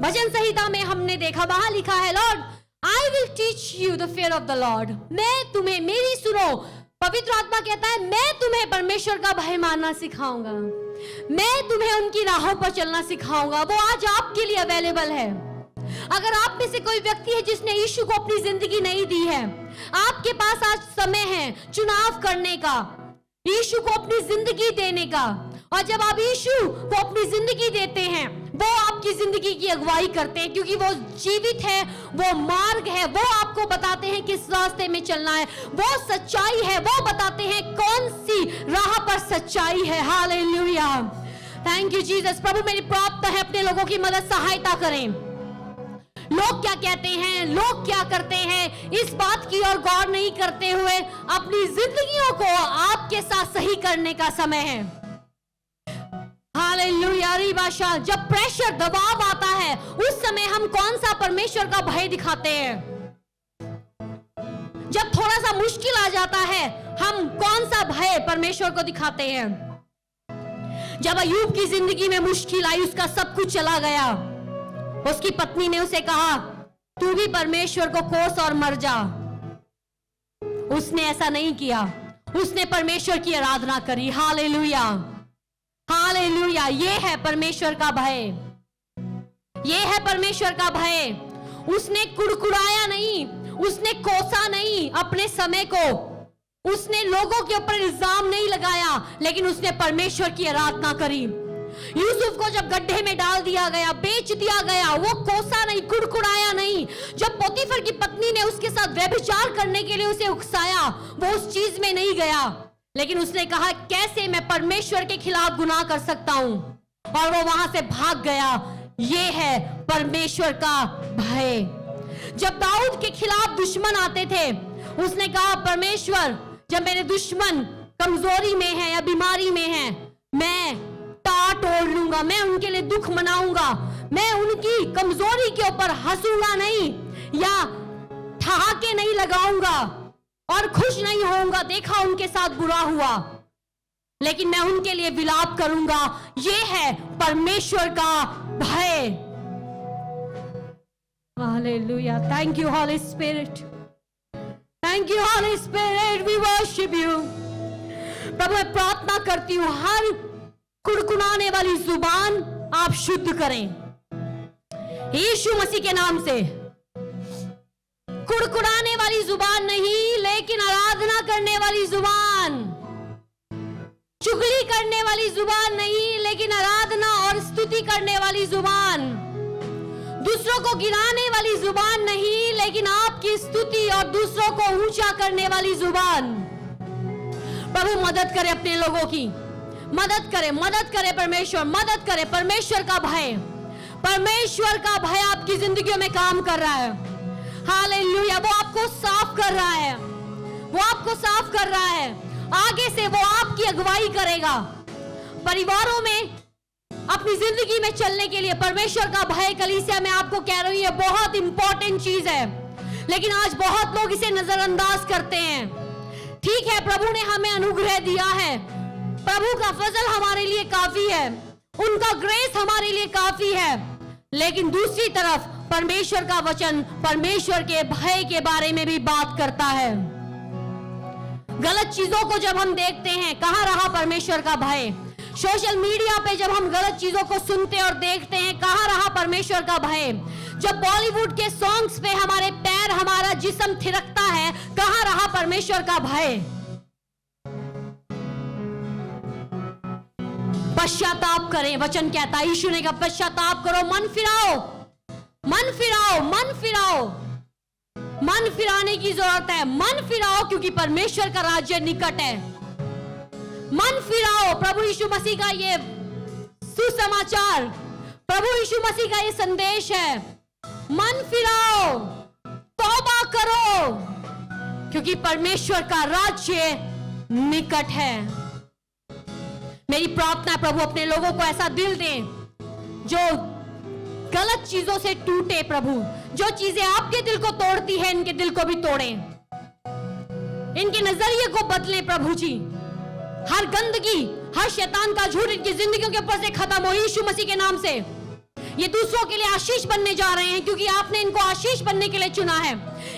भजन संहिता में हमने देखा, वहां लिखा है Lord I will teach you the fear of the Lord. मैं तुम्हें, मेरी सुनो, पवित्र आत्मा कहता है मैं तुम्हें परमेश्वर का भय मानना सिखाऊंगा, मैं तुम्हें उनकी राहों पर चलना सिखाऊंगा। वो आज आपके लिए अवेलेबल है। अगर आप में से कोई व्यक्ति है जिसने यीशु को अपनी जिंदगी नहीं दी है, आपके पास आज समय है चुनाव करने का, यीशु को अपनी जिंदगी देने का। और जब आप यीशु को अपनी जिंदगी देते हैं, वो आपकी जिंदगी की अगुवाई करते हैं, क्योंकि वो जीवित है, वो मार्ग है, वो आपको बताते हैं किस रास्ते में चलना है, वो सच्चाई है, वो बताते हैं कौन सी राह पर सच्चाई है। Hallelujah, thank you Jesus. प्रभु मेरी प्रार्थना है अपने लोगों की मदद सहायता करें। लोग क्या कहते हैं, लोग क्या करते हैं, इस बात की ओर गौर नहीं करते हुए अपनी जिंदगियों को आपके साथ सही करने का समय है। हालेलुया। रिबाशा, जब प्रेशर, दबाव आता है, उस समय हम कौन सा परमेश्वर का भय दिखाते हैं? जब थोड़ा सा मुश्किल आ जाता है, हम कौन सा भय परमेश्वर को दिखाते हैं? जब अय्यूब की जिंदगी में मुश्किल आई, उसका सब कुछ चला गया, उसकी पत्नी ने उसे कहा तू भी परमेश्वर को कोस और मर जा। उसने ऐसा नहीं किया, उसने परमेश्वर की आराधना करी। Hallelujah, hallelujah. ये है परमेश्वर का भय, ये है परमेश्वर का भय। उसने कुड़कुड़ाया नहीं, उसने कोसा नहीं अपने समय को, उसने लोगों के ऊपर इल्जाम नहीं लगाया, लेकिन उसने परमेश्वर की आराधना करी। यूसुफ को जब गड्ढे में डाल दिया गया, बेच दिया गया, वो कोसा नहीं, कुड़कुड़ाया नहीं। जब पोतीफर की पत्नी ने उसके साथ व्यभिचार करने के लिए उसे उकसाया, वो उस चीज में नहीं गया, लेकिन उसने कहा कैसे मैं परमेश्वर के खिलाफ गुनाह कर सकता हूं, और वो वहां से भाग गया। ये है परमेश्वर का भय। जब दाऊद के खिलाफ दुश्मन आते थे, उसने कहा परमेश्वर जब मेरे दुश्मन कमजोरी में है या बीमारी में है, मैं टाट ओढ़ लूंगा, मैं उनके लिए दुख मनाऊंगा, मैं उनकी कमजोरी के ऊपर हंसूंगा नहीं या ठहाके नहीं लगाऊंगा और खुश नहीं होऊंगा, देखा उनके साथ बुरा हुआ, लेकिन मैं उनके लिए विलाप करूंगा। ये है परमेश्वर का भय। Hallelujah, thank you holy spirit, thank you holy spirit, we worship you. प्रभु मैं प्रार्थना करती हूं हर कुड़कुड़ाने वाली जुबान आप शुद्ध करें यीशु मसीह के नाम से। कुड़कुड़ाने वाली जुबान नहीं, लेकिन आराधना करने वाली जुबान, चुगली करने वाली जुबान नहीं, लेकिन आराधना और स्तुति करने वाली जुबान, दूसरों को गिराने वाली जुबान नहीं, लेकिन आपकी स्तुति और दूसरों को ऊंचा करने वाली जुबान। प्रभु मदद करे अपने लोगों की, मदद करे परमेश्वर, मदद करे। परमेश्वर का भय, परमेश्वर का भय आपकी जिंदगियों में काम कर रहा है। हालेलुया। वो आपको साफ कर रहा है, वो आपको साफ कर रहा है। आगे से वो आपकी अगुवाई करेगा। परिवारों में, अपनी जिंदगी में चलने के लिए परमेश्वर का भय, कलीसिया में आपको कह रही है, बहुत इंपॉर्टेंट चीज है। लेकिन आज बहुत लोग इसे नजरअंदाज करते हैं। ठीक है, प्रभु ने हमें अनुग्रह दिया है, प्रभु का फजल हमारे लिए काफी है, उनका ग्रेस हमारे लिए काफी है। लेकिन दूसरी तरफ परमेश्वर का वचन परमेश्वर के भय के बारे में भी बात करता है। गलत चीजों को जब हम देखते हैं, कहां रहा परमेश्वर का भय? सोशल मीडिया पे जब हम गलत चीजों को सुनते और देखते हैं, कहां रहा परमेश्वर का भय? जब बॉलीवुड के सॉन्ग्स पे हमारे पैर, हमारा जिस्म थिरकता है, कहां रहा परमेश्वर का भय? पश्चाताप करें, वचन कहता है, यीशु ने कहा पश्चाताप करो, मन फिराओ, मन फिराओ, मन फिराओ। मन फिराने की जरूरत है, मन फिराओ, क्योंकि परमेश्वर का राज्य निकट है। मन फिराओ। प्रभु यीशु मसीह का ये सुसमाचार, प्रभु यीशु मसीह का ये संदेश है, मन फिराओ, तौबा करो, क्योंकि परमेश्वर का राज्य निकट है। मेरी प्रार्थना है प्रभु अपने लोगों को ऐसा दिल दे जो गलत चीजों से टूटे। प्रभु, जो चीजें आपके दिल को तोड़ती है, इनके दिल को भी तोड़े, इनके नजरिए को बदले। प्रभु जी, हर गंदगी, हर शैतान का झूठ इनकी जिंदगियों के ऊपर से खत्म हो यीशु मसीह के नाम से। ये दूसरों के लिए आशीष बनने जा रहे हैं, क्योंकि आपने इनको आशीष बनने के लिए चुना है।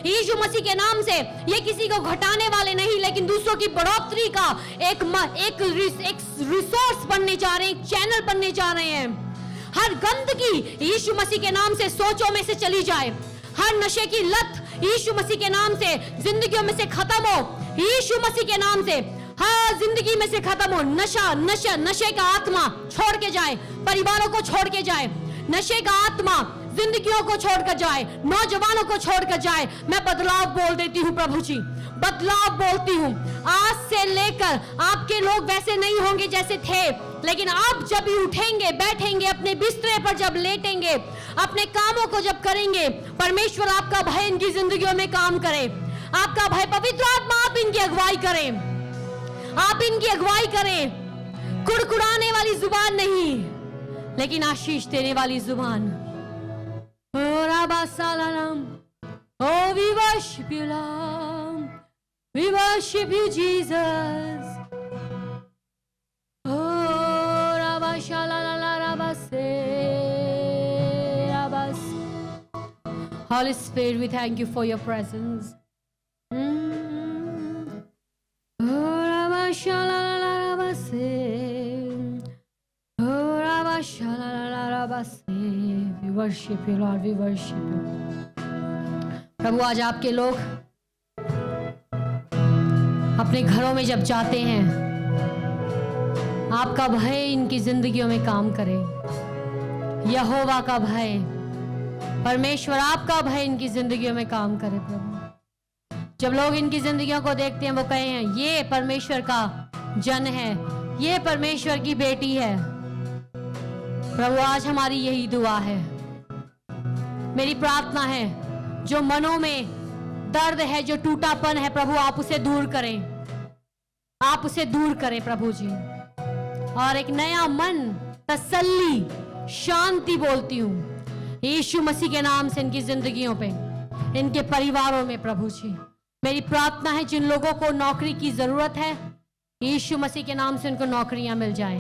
यीशु मसीह के नाम से ये किसी को घटाने वाले नहीं, लेकिन दूसरों की बढ़ोतरी का एक रिसोर्स बनने जा रहे हैं, एक चैनल बनने जा रहे हैं। हर गंदगी यीशु मसीह के नाम से सोचों में से चली जाए। हर नशे की लत यीशु मसीह के नाम से जिंदगियों में से खत्म हो, यीशु मसीह के नाम से हर जिंदगी में से खत्म हो। नशे का आत्मा छोड़ के जाए, परिवारों को छोड़ के जाए। नशे का आत्मा जिंदगियों को छोड़कर जाए, नौजवानों को छोड़कर जाए। मैं बदलाव बोल देती हूँ प्रभु जी, बदलाव बोलती हूँ। आज से लेकर आपके लोग वैसे नहीं होंगे जैसे थे, लेकिन आप जब भी उठेंगे, बैठेंगे, अपने बिस्तरे पर जब लेटेंगे, अपने कामों को जब करेंगे, परमेश्वर आपका भय इनकी जिंदगियों में काम करे। आपका भय, पवित्र आत्मा आप इनकी अगुवाई करें, आप इनकी अगुवाई करें। कुड़कुड़ाने वाली जुबान नहीं, लेकिन आशीष देने वाली जुबान। Oh, we worship you, Lord. We worship you, Jesus. Oh, Rabba Shalala Rabba Se Rabbas. Holy Spirit, we thank you for your presence. Oh, Rabba Shalala Rabba Se. Oh, Rabba Shalala Rabba Se. We worship you, Lord. We worship you. प्रभु, आज आपके लोग अपने घरों में जब जाते हैं, आपका भय इनकी जिंदगियों में काम करे। यहोवा का भय, परमेश्वर आपका भय इनकी जिंदगियों में काम करे। प्रभु, जब लोग इनकी जिंदगियों को देखते हैं, वो कहे हैं ये परमेश्वर का जन है, ये परमेश्वर की बेटी है। प्रभु, आज हमारी यही दुआ है, मेरी प्रार्थना है, जो मनों में दर्द है, जो टूटापन है, प्रभु आप उसे दूर करें, आप उसे दूर करें प्रभु जी। और एक नया मन, तसल्ली, शांति बोलती हूं यीशु मसीह के नाम से इनकी जिंदगियों पे, इनके परिवारों में। प्रभु जी, मेरी प्रार्थना है, जिन लोगों को नौकरी की जरूरत है, यीशु मसीह के नाम से उनको नौकरियां मिल जाएं।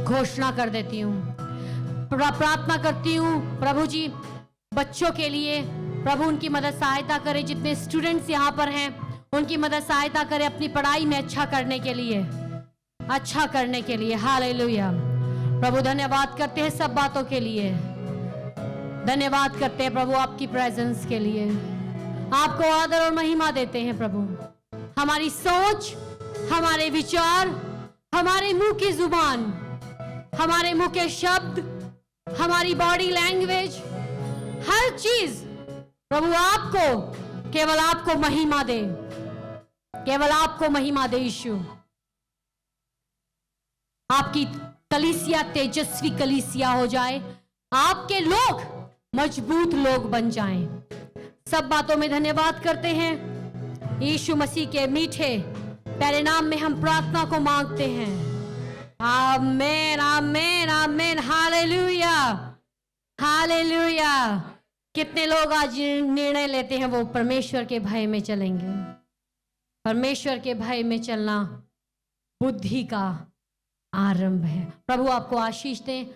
घोषणा कर देती हूं, प्रार्थना करती हूं प्रभु जी बच्चों के लिए। प्रभु उनकी मदद सहायता करें, जितने स्टूडेंट्स यहाँ पर हैं उनकी मदद सहायता करें अपनी पढ़ाई में अच्छा करने के लिए, अच्छा करने के लिए। हालेलुया। प्रभु धन्यवाद करते हैं सब बातों के लिए, धन्यवाद करते हैं प्रभु आपकी प्रेजेंस के लिए। आपको आदर और महिमा देते हैं प्रभु। हमारी सोच, हमारे विचार, हमारे मुंह की जुबान, हमारे मुंह के शब्द, हमारी बॉडी लैंग्वेज, हर चीज प्रभु आपको, केवल आपको महिमा दे, केवल आपको महिमा दे यीशु। आपकी कलीसिया तेजस्वी कलीसिया हो जाए, आपके लोग मजबूत लोग बन जाएं। सब बातों में धन्यवाद करते हैं यीशु मसीह के मीठे प्यारे नाम में हम प्रार्थना को मांगते हैं। आमेन, आमेन, आमेन, हालेलुया, हालेलुया। कितने लोग आज निर्णय लेते हैं वो परमेश्वर के भय में चलेंगे? परमेश्वर के भय में चलना बुद्धि का आरंभ है। प्रभु आपको आशीष दें।